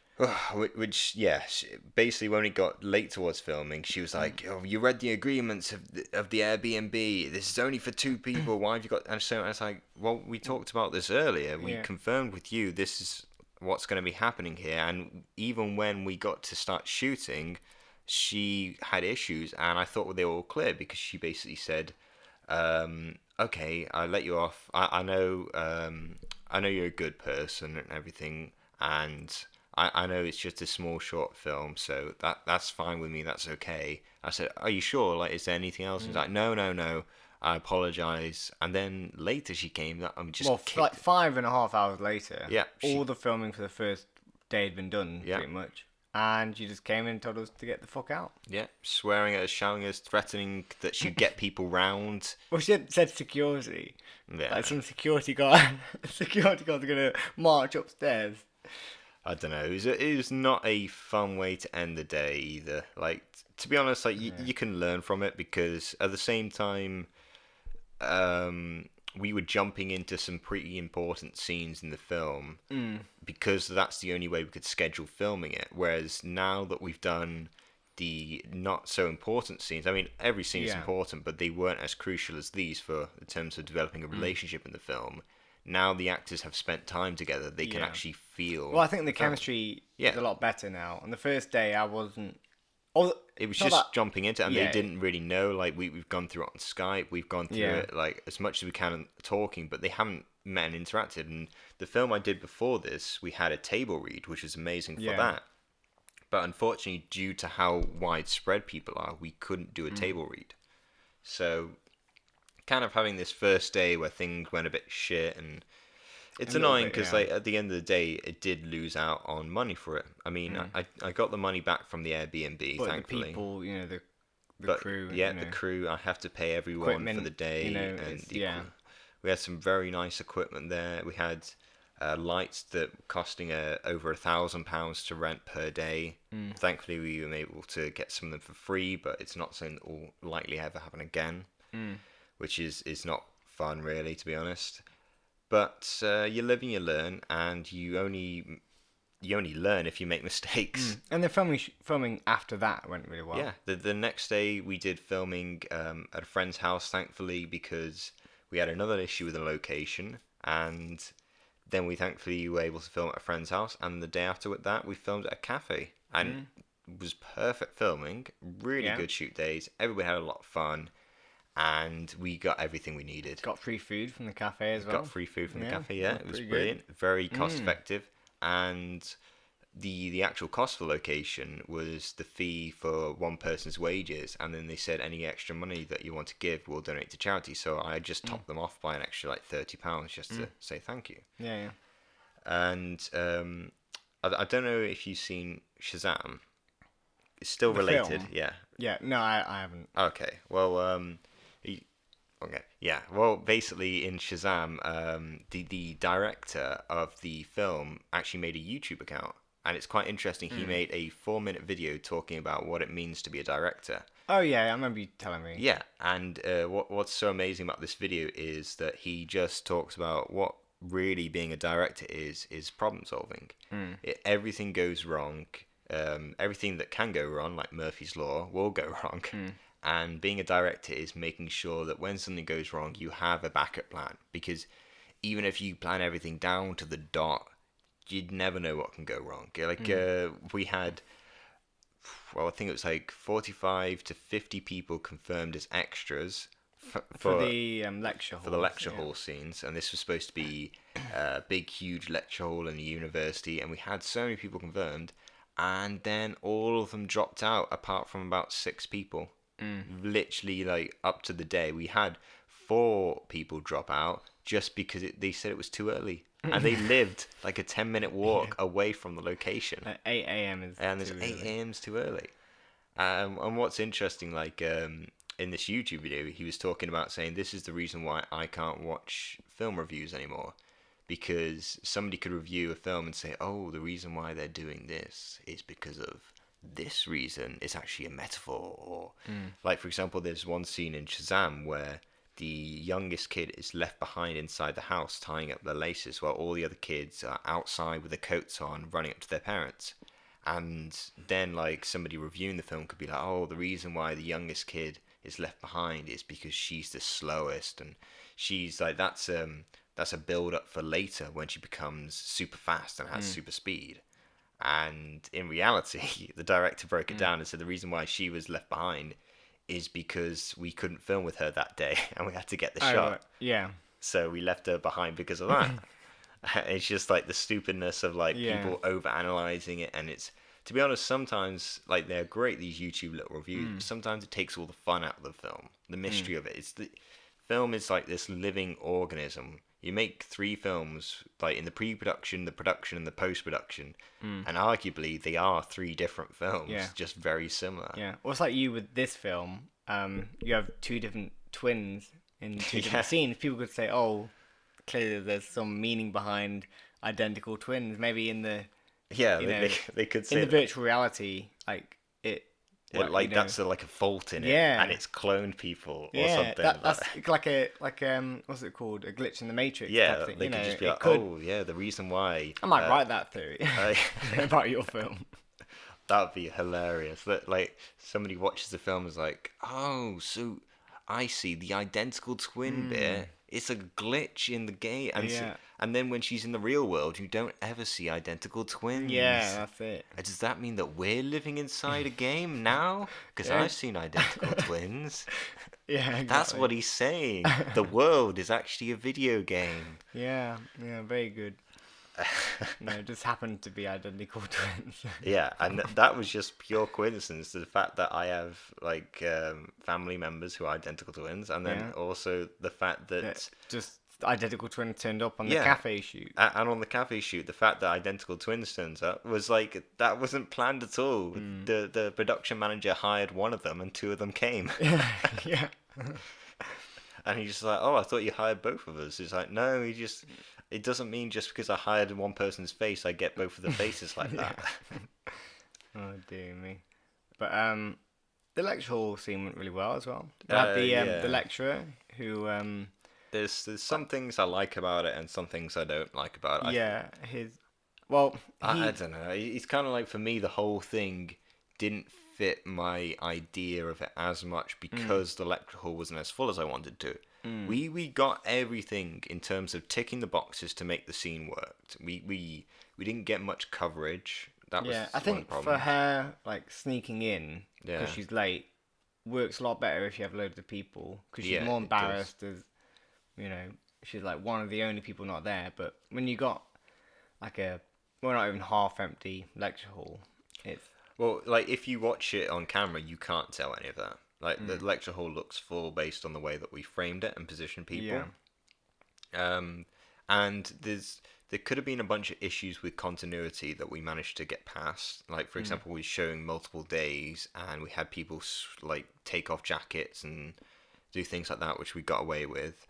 basically when we got late towards filming, she was like, "Oh, you read the agreements of the Airbnb. This is only for 2 people. Why have you got?" And so I was like, "Well, we talked about this earlier. We confirmed with you this is what's going to be happening here." And even when we got to start shooting, she had issues, and I thought they were all clear because she basically said, "Okay, I'll let you off. I know you're a good person and everything, and I know it's just a small short film, so that's fine with me. That's okay." I said, "Are you sure? Like, is there anything else?" She's like, "No. I apologize." And then later she came. Like 5.5 hours later. Yeah, all the filming for the first day had been done, pretty much. And she just came in and told us to get the fuck out. Yeah, swearing at us, shouting at us, threatening that she'd get people round. Well, she said security. Yeah. Like some security guards are going to march upstairs. I don't know. It was not a fun way to end the day either. Like, to be honest, like you can learn from it, because at the same time, we were jumping into some pretty important scenes in the film because that's the only way we could schedule filming it. Whereas now that we've done the not so important scenes, I mean, every scene is important, but they weren't as crucial as these in terms of developing a relationship in the film. Now the actors have spent time together; they can actually feel. Well, I think the chemistry is a lot better now. On the first day, I wasn't. Oh, it was just jumping into it, and they didn't really know. Like we've gone through it on Skype, we've gone through it like as much as we can talking, but they haven't met and interacted. And the film I did before this, we had a table read, which was amazing for that. But unfortunately, due to how widespread people are, we couldn't do a table read. So, kind of having this first day where things went a bit shit, and it's annoying because like at the end of the day, it did lose out on money for it. I mean, I got the money back from the Airbnb, but thankfully. The people, the crew. The crew, I have to pay everyone for the day. We had some very nice equipment there. We had lights that were costing over £1,000 to rent per day. Thankfully, we were able to get some of them for free, but it's not something that will likely ever happen again, which is not fun, really, to be honest. But you live and you learn, and you only learn if you make mistakes. And the filming after that went really well. Yeah, the next day we did filming at a friend's house, thankfully, because we had another issue with the location, and then we thankfully were able to film at a friend's house, and the day after with that we filmed at a cafe, and it was perfect filming, really good shoot days, everybody had a lot of fun, and we got everything we needed. Got free food from the cafe as well. Got free food from the cafe, it was brilliant, very cost effective, and the actual cost for location was the fee for one person's wages, and then they said any extra money that you want to give, we'll donate to charity. So I just topped them off by an extra like £30 just to say thank you. Yeah. And I don't know if you've seen Shazam. It's still related, film? yeah. Yeah, no, I haven't. Okay, well, okay, yeah. Well, basically in Shazam, the director of the film actually made a YouTube account. And it's quite interesting. He made a 4-minute video talking about what it means to be a director. Oh yeah, I remember you telling me. Yeah, and what's so amazing about this video is that he just talks about what really being a director is problem solving. Everything goes wrong. Everything that can go wrong, like Murphy's Law, will go wrong. And being a director is making sure that when something goes wrong, you have a backup plan. Because even if you plan everything down to the dot, you'd never know what can go wrong. Like we had, I think it was like 45 to 50 people confirmed as extras for the lecture hall. For the lecture hall scenes, and this was supposed to be a big, huge lecture hall in the university, and we had so many people confirmed, and then all of them dropped out, apart from about 6 people. Literally, like up to the day, we had 4 people drop out just because they said it was too early. And they lived like a 10-minute walk away from the location. 8 a.m. is and there's 8 a.m.'s too early. And what's interesting, like in this YouTube video, he was talking about saying this is the reason why I can't watch film reviews anymore, because somebody could review a film and say, oh, the reason why they're doing this is because of this reason. It's actually a metaphor. Or like, for example, there's one scene in Shazam where the youngest kid is left behind inside the house tying up the laces while all the other kids are outside with their coats on running up to their parents. And then like somebody reviewing the film could be like, oh, the reason why the youngest kid is left behind is because she's the slowest, and she's like that's a build up for later when she becomes super fast and has super speed. And in reality, the director broke it down and said the reason why she was left behind is because we couldn't film with her that day and we had to get the shot. Right. Yeah. So we left her behind because of that. It's just like the stupidness of like people over-analyzing it, and it's, to be honest, sometimes like they're great, these YouTube little reviews, but sometimes it takes all the fun out of the film, the mystery of it. It's the film is like this living organism. You make 3 films, like in the pre-production, the production, and the post-production, and arguably they are 3 different films, just very similar. Yeah. Well, it's like you with this film. You have 2 different twins in 2 different scenes. People could say, "Oh, clearly there's some meaning behind identical twins." Maybe in the they could say in the virtual reality, like That's like a fault in it, Yeah. and it's cloned people or Yeah, something. that's like what's it called? A glitch in the Matrix. Yeah, type thing. they You could know, just be it like, could. oh yeah, the reason why. I might write that theory about your film. That would be hilarious. That like somebody watches the film and is like, oh, so I see the identical twin bit. It's a glitch in the game, and then when she's in the real world, you don't ever see identical twins. Yeah, that's it. Does that mean that we're living inside a game now? Because I've seen identical twins. Yeah, exactly. That's what he's saying. The world is actually a video game. Yeah, very good. No, it just happened to be identical twins. Yeah, and that was just pure coincidence. The fact that I have like family members who are identical twins, and then also the fact that just identical twins turned up on the cafe shoot. And on the cafe shoot, the fact that identical twins turns up was like that wasn't planned at all. The production manager hired one of them, and two of them came. Yeah. And he's just like, oh, I thought you hired both of us. He's like, no, it doesn't mean just because I hired one person's face, I get both of the faces like that. Oh, dear me. But the lecture hall scene went really well as well. They had the lecturer who... There's some things I like about it and some things I don't like about it. Yeah, I don't know. It's kind of like, for me, the whole thing didn't fit my idea of it as much because the lecture hall wasn't as full as I wanted to. We got everything in terms of ticking the boxes to make the scene work. We didn't get much coverage. That was I think for her, like sneaking in because she's late works a lot better if you have loads of people because she's more embarrassed as she's like one of the only people not there. But when you got like not even half empty lecture hall, it's like if you watch it on camera, you can't tell any of that. Like the lecture hall looks full based on the way that we framed it and positioned people. Yeah. And there could have been a bunch of issues with continuity that we managed to get past. Like for example, we were showing multiple days, and we had people like take off jackets and do things like that, which we got away with.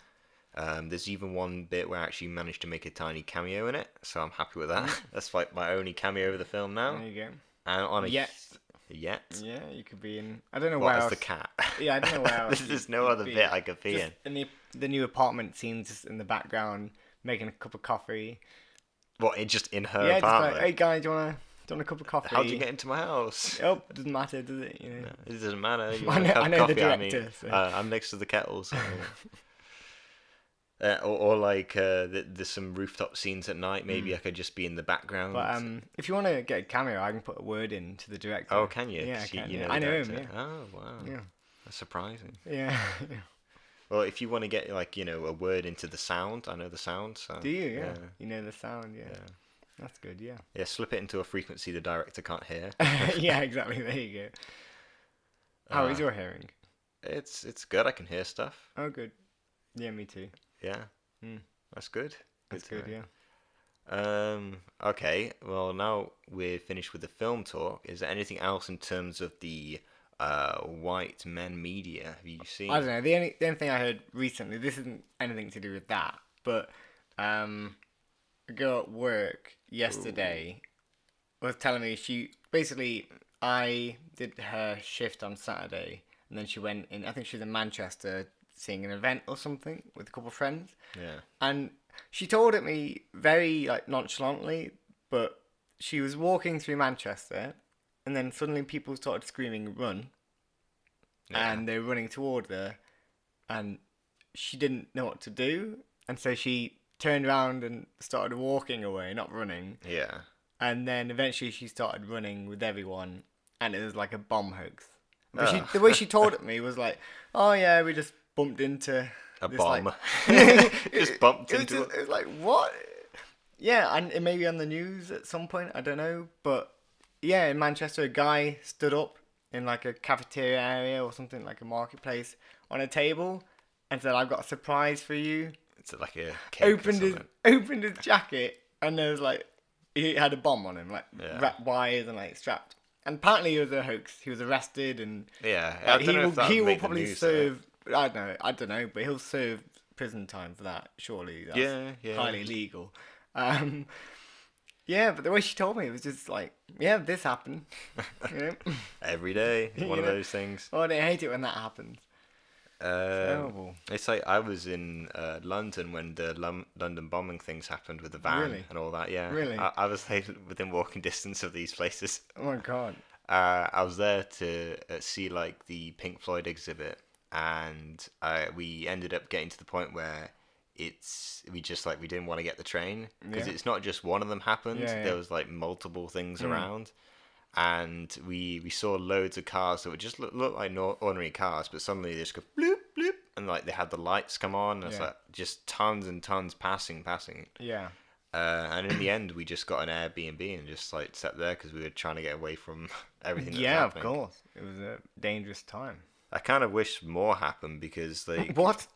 There's even one bit where I actually managed to make a tiny cameo in it, so I'm happy with that. That's like my only cameo of the film now. There you go. And on Yet. Yeah, you could be in. I don't know where else. As the cat. Yeah, I don't know where else. There's no other bit I could be in. The new apartment scenes just in the background, making a cup of coffee. What? Just in her apartment? Yeah, just like, hey guys, do you want a cup of coffee? How'd you get into my house? Oh, doesn't matter, does it? No, it doesn't matter. You I know coffee, the director. So. I'm next to the kettle. So. Or like there's some rooftop scenes at night. Maybe I could just be in the background. But if you want to get a cameo, I can put a word in to the director. Oh, can you? Yeah, I can. You know I know him. Yeah. Oh, wow. Yeah. That's surprising. Yeah. Well, if you want to get like a word into the sound, I know the sound. So, do you? Yeah. You know the sound. Yeah. That's good. Yeah. Yeah. Slip it into a frequency the director can't hear. Yeah. Exactly. There you go. How is your hearing? It's good. I can hear stuff. Oh, good. Yeah, me too. Yeah. That's good. That's good, yeah. Okay, well, now we're finished with the film talk. Is there anything else in terms of the white men media? Have you seen? I don't know. The only thing I heard recently, this isn't anything to do with that, but a girl at work yesterday was telling me I did her shift on Saturday, and then she went in, I think she was in Manchester seeing an event or something with a couple of friends. Yeah. And she told it me very nonchalantly, but she was walking through Manchester, and then suddenly people started screaming "run," and they were running toward her, and she didn't know what to do, and so she turned around and started walking away, not running. Yeah. And then eventually she started running with everyone, and it was like a bomb hoax. But the way she told it me was like, "Oh yeah, we just bumped into a this, bomb." Just bumped into it. It was like, what? Yeah, and it may be on the news at some point, I don't know. But yeah, in Manchester, a guy stood up in like a cafeteria area or something, like a marketplace, on a table and said, "I've got a surprise for you." It's like a cake opened his jacket, and there was like, he had a bomb on him, like wrapped wires and like strapped. And apparently it was a hoax. He was arrested, and he will probably serve. I don't know, but he'll serve prison time for that. Surely, that's highly illegal. Yeah, but the way she told me, it was just like, yeah, this happened. You know? Every day, one of know? those things. Oh, I hate it when that happens. Terrible. It's like I was in London when the London bombing things happened with the van and all that. Yeah, Really? I was like within walking distance of these places. Oh my god. I was there to see like the Pink Floyd exhibit, and we ended up getting to the point where we didn't want to get the train because it's not just one of them happened. Yeah. There was like multiple things around. And we saw loads of cars that would just look like ordinary cars, but suddenly they just go bloop bloop, and like they had the lights come on. And it's like just tons and tons passing. Yeah. And in the end, we just got an Airbnb and just like sat there because we were trying to get away from everything. Yeah, of course. It was a dangerous time. I kind of wish more happened because like What?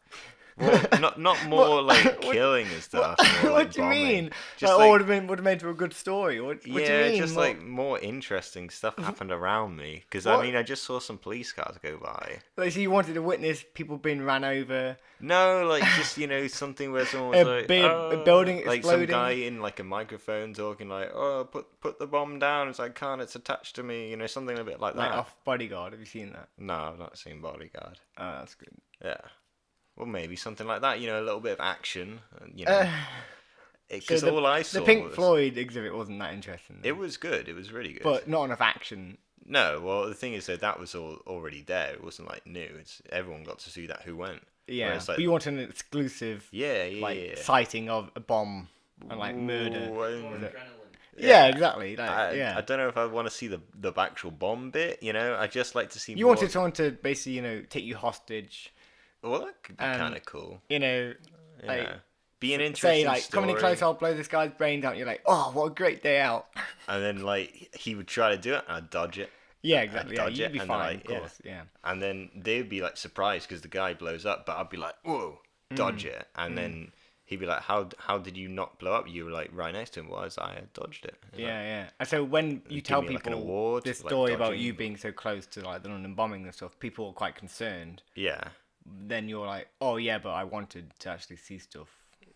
well, not more like killing and stuff. More, What like, do you bombing. mean? Just Like, like, would have made for a good story. What do you mean? just like more interesting stuff happened around me because I mean I just saw some police cars go by. Like, so you wanted to witness people being ran over? No, like just something where someone was like, a building like exploding? some guy in like a microphone talking like, oh, put the bomb down. It's like, can't, it's attached to me. Something a bit like that. Like off Bodyguard. Have you seen that? No, I've not seen Bodyguard. Oh, that's good. Yeah. Well, maybe something like that. A little bit of action. Because So all I saw the Pink was, Floyd exhibit wasn't that interesting. Though. It was good. It was really good. But not enough action. No, well, the thing is that was all already there. It wasn't like new. Everyone got to see that who went. Yeah, Whereas, like, but you want an exclusive sighting of a bomb and like murder. Adrenaline. Yeah, exactly. Like, I don't know if I want to see the actual bomb bit. I just like to see. You wanted someone to basically, take you hostage. Well, that could be kind of cool. Like, be an interesting say like, story. come any close, I'll blow this guy's brains out. You're like, oh, what a great day out. And then like he would try to do it, and I'd dodge it. Yeah, exactly. Yeah, dodge you'd it, be and fine, like, of course. Yeah. And then they'd be like surprised because the guy blows up, but I'd be like, whoa, dodge it, and then he'd be like, how did you not blow up? You were like right next to him. Was I had dodged it? Yeah. And so when you tell me, like, an people award this for, like, story about dodging. you being so close to like the London bombing and stuff, people are quite concerned. Yeah. Then you're like, oh yeah, but I wanted to actually see stuff.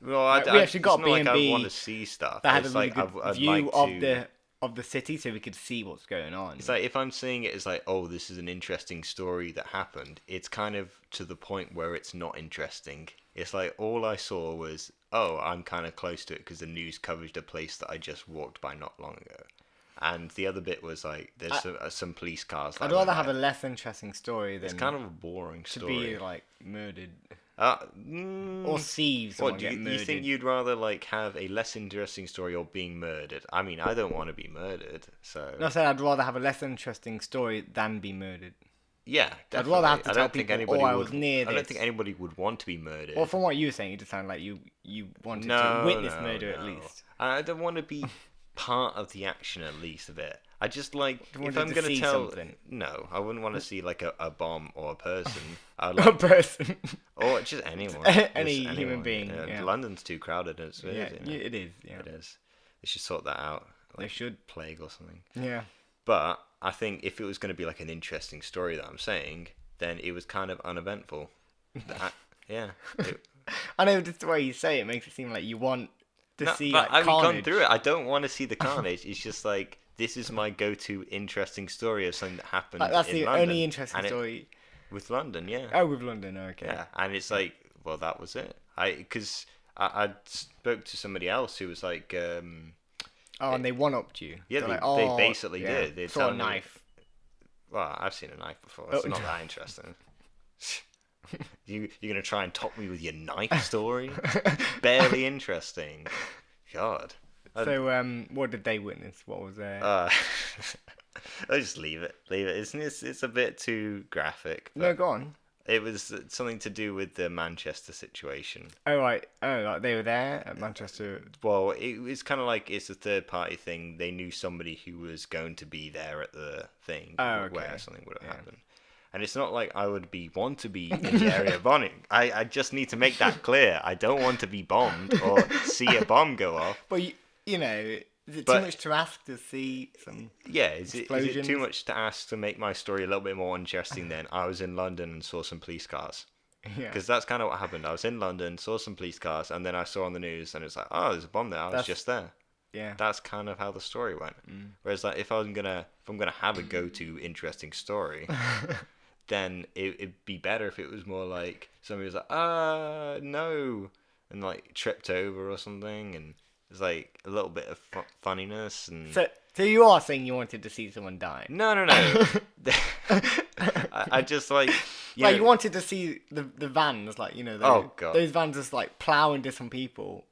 Well, we actually got it's not like I B&B want to see stuff. That had It's a really like good I'd view like of the city, so we could see what's going on. It's like if I'm seeing it as like, oh, this is an interesting story that happened. It's kind of to the point where it's not interesting. It's like all I saw was, oh, I'm kind of close to it because the news covered a place that I just walked by not long ago. And the other bit was like, there's some police cars. I'd rather have a less interesting story than It's kind of a boring to story. be like murdered or or see someone What get you murdered. think you'd rather like have a less interesting story or being murdered? I mean, I don't want to be murdered, so No, I said I'd rather have a less interesting story than be murdered. yeah, I'd rather have to I tell don't think people, anybody "Oh, I would. was near I don't this." think anybody would want to be murdered. Well, from what you were saying, it just sounded like you wanted to witness murder at least. I don't want to be part of the action at least a bit. I just like You if wanted I'm to gonna see tell. something. No, I wouldn't want to see like a bomb or a person. I'd A like, person. or just anyone. Any Just human anyone. being, yeah. London's too crowded as it Yeah, is. You know? it is. Yeah, It is. They should sort that out. they should. Plague or something. Yeah. But I think if it was going to be like an interesting story that I'm saying, then it was kind of uneventful. Yeah. I know just the way you say it makes it seem like you want to see but like I've carnage. gone through it. I don't want to see the carnage. It's just like this is my go-to interesting story of something that happened. Like, that's in the London. only interesting And story. with London. Yeah. Oh, with London, okay. Yeah, and it's like, well, that was it. Because I spoke to somebody else who was like, Oh, and they one-upped you. yeah, They're they, like, oh, they basically yeah, did. They saw a told me- knife. Well, I've seen a knife before. It's Oh. not that interesting. You're gonna try and top me with your knife story? Barely interesting. God. So, what did they witness? What was their... I'll just leave it. It's a bit too graphic. No, But go on. it was something to do with the Manchester situation. Oh, right. Oh, like they were there at Manchester. Well, it was kind of like it's a third party thing. They knew somebody who was going to be there at the thing Oh, okay. where something would have Yeah. happened. And it's not like I would want to be in the area of bombing. I just need to make that clear. I don't want to be bombed or see a bomb go off. But, you know, is it But- too much to ask to see some... Yeah, is it Explosions. too much to ask to make my story a little bit more interesting than I was in London and saw some police cars? Yeah. Because that's kind of what happened. I was in London, saw some police cars, and then I saw on the news, and it's like, oh, there's a bomb there. I was That's- just there. Yeah. That's kind of how the story went. Whereas like if I'm gonna have a go-to interesting story, then it'd be better if it was more like somebody was like, no, and like tripped over or something, and there's like a little bit of funniness and. So you are saying you wanted to see someone die? No. I just like. You wanted to see the vans, like, you know, those vans just like plow into some people.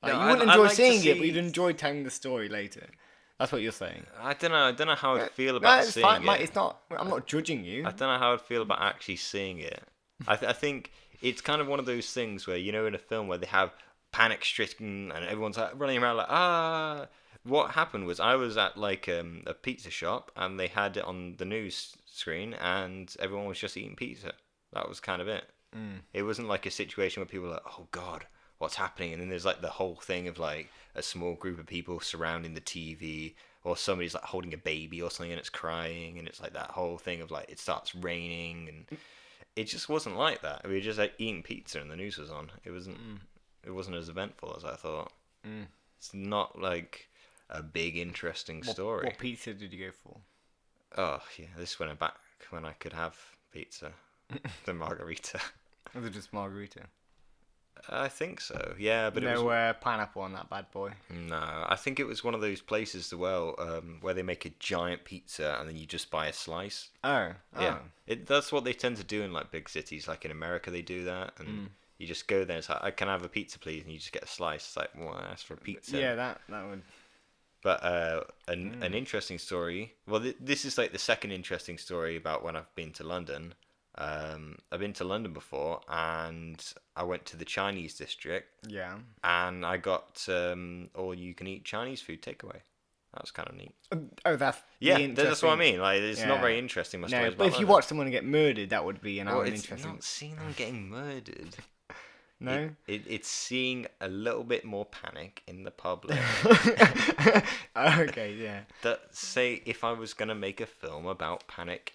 Like, you wouldn't enjoy seeing it, but you'd enjoy telling the story later. That's what you're saying. I don't know how I'd feel about seeing it. Mate, it's not. I'm not judging you. I don't know how I'd feel about actually seeing it. I think it's kind of one of those things where, you know, in a film where they have panic stricken and everyone's like running around like What happened was I was at like a pizza shop and they had it on the news screen and everyone was just eating pizza. That was kind of it. It wasn't like a situation where people were like, oh God, what's happening? And then there's like the whole thing of like a small group of people surrounding the TV, or somebody's like holding a baby or something and it's crying, and it's like that whole thing of like it starts raining, and it just wasn't like that. We were just like eating pizza and the news was on. It wasn't as eventful as I thought. It's not like a big interesting story. What pizza did you go for? Oh yeah, this went back when I could have pizza, the margarita. Was it just margarita? I think so, yeah, but it was pineapple on that bad boy. No, I think it was one of those places where they make a giant pizza and then you just buy a slice. Oh, yeah, that's what they tend to do in like big cities, like in America they do that, and you just go there and it's like, I can have a pizza please, and you just get a slice. It's like, well, I asked for a pizza. Yeah, that would. But an interesting story. Well, this is like the second interesting story about when I've been to London. I've been to London before, and I went to the Chinese district. Yeah. And I got all-you-can-eat Chinese food takeaway. That was kind of neat. Oh, that's that's what I mean. Like, it's not very interesting. My stories but if you watch someone get murdered, that would be interesting. It's not seeing them getting murdered. No? It's seeing a little bit more panic in the public. Okay, yeah. Say if I was going to make a film about panic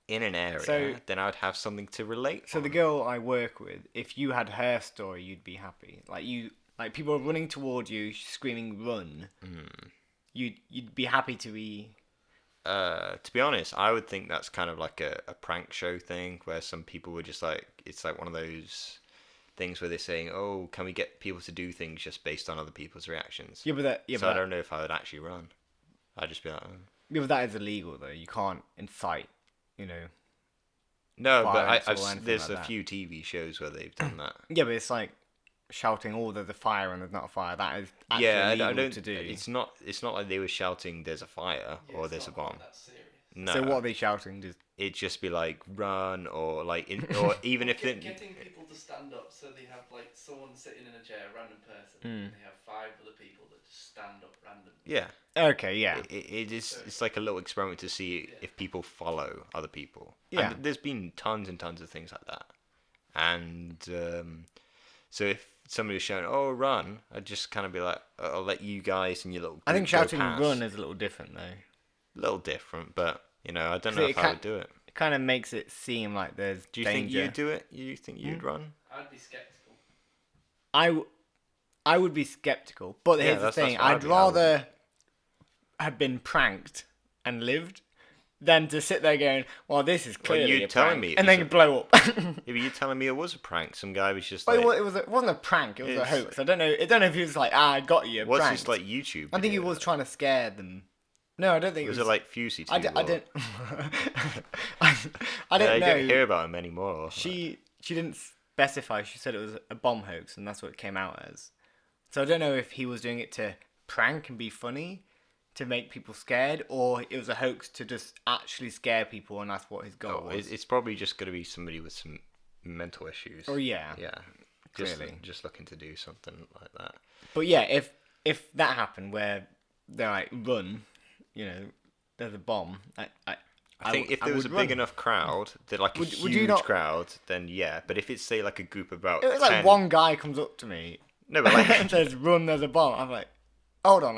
in an area, then I would have something to relate. So the girl I work with, if you had her story, you'd be happy. Like people are running towards you, screaming "run." You'd be happy to be. To be honest, I would think that's kind of like a prank show thing where some people were just like, it's like one of those things where they're saying, "Oh, can we get people to do things just based on other people's reactions?" Yeah, but I don't know if I would actually run. I'd just be like, oh. Yeah, but that is illegal though. You can't incite, you know. No, but there's a few TV shows where they've done that. Yeah, but it's like shouting, "Oh, there's a fire," and there's not a fire. That is actually illegal to do. It's not like they were shouting, "There's a fire" or "There's a bomb." No. So what are they shouting? It'd just be like run, or like or even if getting people to stand up, so they have like someone sitting in a chair, a random person, and they have 5 other people that just stand up randomly. Yeah. Okay. Yeah. It's like a little experiment to see if people follow other people. Yeah. And there's been tons and tons of things like that. And so if somebody was shouting, "Oh, run," I'd just kind of be like, "I'll let you guys and your little." I think shouting "run" is a little different though. A little different, but you know, I don't know if I would do it. It kind of makes it seem like there's Do you danger. think you'd do it? You think you'd run? I'd be skeptical. I would be skeptical, but here's the thing: I'd rather have been pranked and lived than to sit there going, "Well, this is clearly a prank," and then blow up. Yeah, but you're telling me it was a prank. Some guy was just like... it wasn't a prank, it was a hoax. I don't know if he was like, "I got you, what's pranked." this, like, YouTube I think he was trying to scare them. No, I don't think it was... Was it like Fusey? I don't know. You don't hear about him anymore. She didn't specify. She said it was a bomb hoax, and that's what it came out as. So I don't know if he was doing it to prank and be funny, to make people scared, or it was a hoax to just actually scare people, and that's what his goal was. It's probably just going to be somebody with some mental issues. Oh yeah. Yeah. Clearly. Just looking to do something like that. But yeah, if that happened where they're like, "Run," you know, there's a bomb. I think if there was a big enough crowd, like a huge crowd, then yeah. But if it's, say, like a group of about... It was like one guy comes up to me. No, but like... and says, "Run, there's a bomb." I'm like, hold on,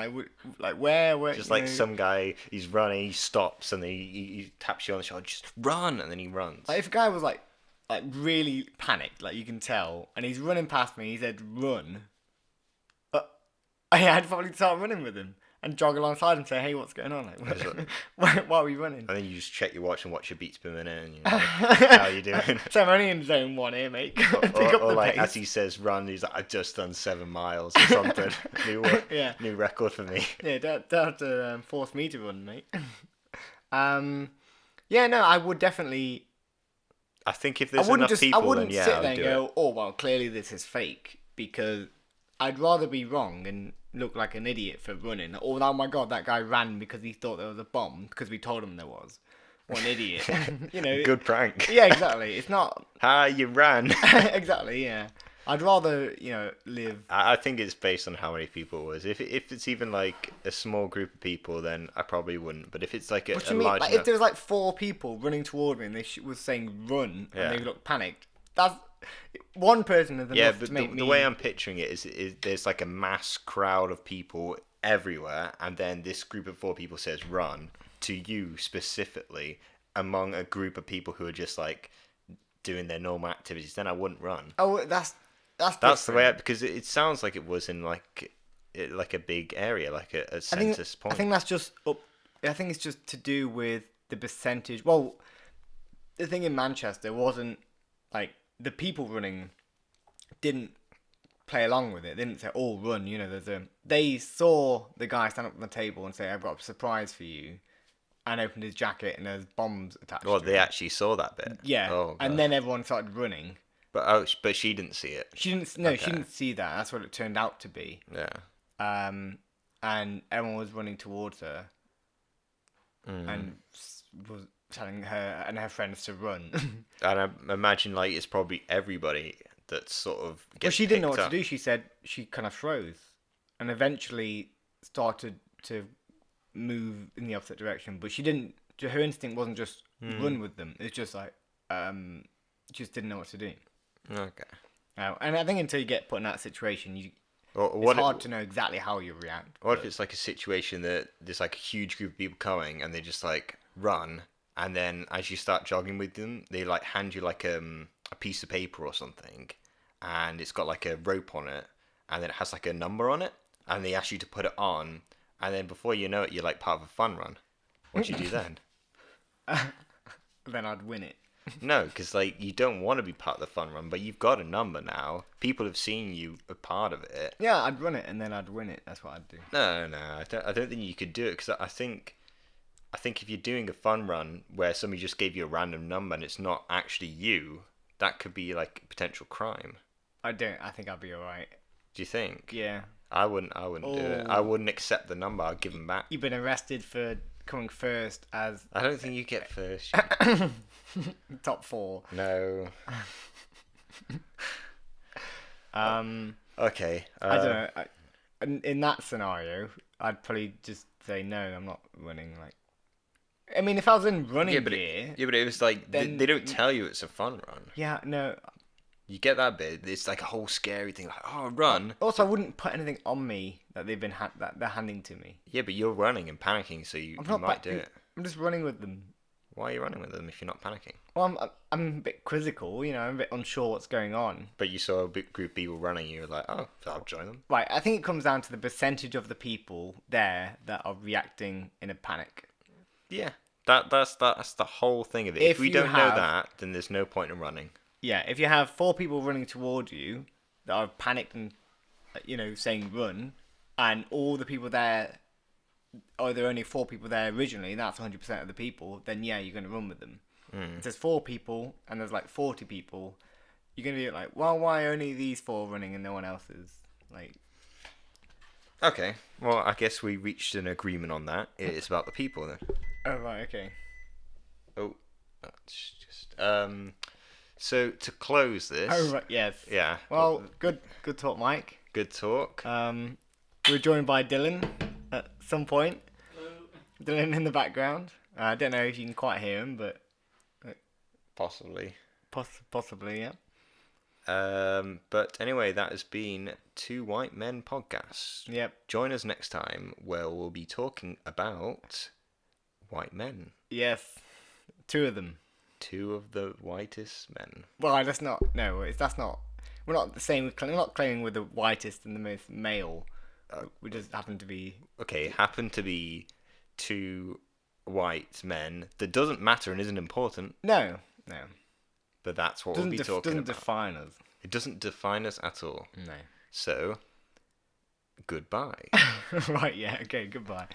like where? Just like some guy, he's running, he stops, and he taps you on the shoulder, "Just run," and then he runs. Like if a guy was like really panicked, like you can tell, and he's running past me, he said, "Run." I'd probably start running with him and jog alongside and say, "Hey, what's going on? Like, why are we running?" And then you just check your watch and watch your beats per minute, and you're like, how are you doing? So I'm only in zone 1 here, mate. Pick up or the like pace. as he says, run. He's like, I've just done 7 miles or something. New record for me. Yeah, don't have to force me to run, mate. Yeah, no, I would definitely. I think if there's enough people, I wouldn't then yeah, sit I there would and do go, it. "Oh well, clearly this is fake," because I'd rather be wrong and look like an idiot for running. Or, oh my god, that guy ran because he thought there was a bomb because we told him there was. What an idiot. You know. Good prank. Yeah, exactly. It's not. Hi, you ran. Exactly. Yeah. I'd rather live. I think it's based on how many people it was. If it's even like a small group of people, then I probably wouldn't. But if it's like a What do you mean? large Like, enough... if there was like 4 people running toward me and they was saying run and they looked panicked, that's one person is enough but to make me. the way I'm picturing it is there's like a mass crowd of people everywhere, and then this group of 4 people says run to you specifically among a group of people who are just like doing their normal activities. Then I wouldn't run. Oh, that's the way because it sounds like it was in like a big area, like a census point. I think that's just up. I think it's just to do with the percentage. Well, the thing in Manchester wasn't like the people running didn't play along with it. They didn't say, "Oh, run!" They saw the guy stand up on the table and say, "I've got a surprise for you," and opened his jacket and there's bombs attached. Well, to they it. actually saw that bit. Yeah, Oh, and God. then everyone started running. But she didn't see it. She didn't. No, Okay. she didn't see that. That's what it turned out to be. Yeah. And everyone was running towards her, Mm. and was telling her and her friends to run. And I imagine like it's probably everybody that sort of gets But she didn't know what picked to up. do. She said she kind of froze, and eventually started to move in the opposite direction. But she didn't. Her instinct wasn't just run with them. It's just like she just didn't know what to do. Okay. And I think until you get put in that situation, Or it's hard to know exactly how you react. What if it's like a situation that there's like a huge group of people coming and they just like run, and then as you start jogging with them, they like hand you like a piece of paper or something, and it's got like a rope on it, and then it has like a number on it, and they ask you to put it on, and then before you know it, you're like part of a fun run. What do you do then? Then I'd win it. No, because like you don't want to be part of the fun run, but you've got a number now. People have seen you a part of it. Yeah, I'd run it and then I'd win it. That's what I'd do. No, I don't think you could do it because I think if you're doing a fun run where somebody just gave you a random number and it's not actually you, that could be like a potential crime. I think I'd be alright. Do you think? Yeah. I wouldn't do it. I wouldn't accept the number. I'd give them back. You've been arrested for coming first as I don't think you get first. top 4. No. Okay. I don't know. In that scenario, I'd probably just say no. I'm not running. Like, I mean, if I was in running gear, but it was like then- they don't tell you it's a fun run. yeah, no. You get that bit. It's like a whole scary thing. Like, oh, run. Also, I wouldn't put anything on me that they've been that they're handing to me. Yeah, but you're running and panicking, so you might do it. I'm just running with them. Why are you running with them if you're not panicking? Well, I'm a bit quizzical, I'm a bit unsure what's going on. But you saw a big group of people running, you were like, oh, I'll join them. Right, I think it comes down to the percentage of the people there that are reacting in a panic. Yeah, that's the whole thing of it. If we don't know that, then there's no point in running. Yeah, if you have 4 people running towards you that are panicked and, saying run, and all the people there, or there are only 4 people there originally, and that's 100% of the people, then yeah, you're going to run with them. If there's 4 people, and there's like 40 people, you're going to be like, well, why only these 4 running and no one else is? Like... Okay, well, I guess we reached an agreement on that. It's about the people then. Oh, right, okay. Oh, that's just... So, to close this... Oh, right, yes. Yeah. Well, good talk, Mike. Good talk. We're joined by Dylan at some point. Hello. Dylan in the background. I don't know if you can quite hear him, but... Possibly. Possibly, yeah. But anyway, that has been Two White Men Podcast. Yep. Join us next time where we'll be talking about white men. Yes. 2 of them. 2 of the whitest men. Well, that's not... No, that's not... We're not the same... We're not claiming we're the whitest and the most male. We just happen to be... Okay, happen to be two white men. That doesn't matter and isn't important. No. But that's what we'll be talking doesn't about. define us. It doesn't define us at all. No. So, goodbye. Right, yeah, okay, goodbye.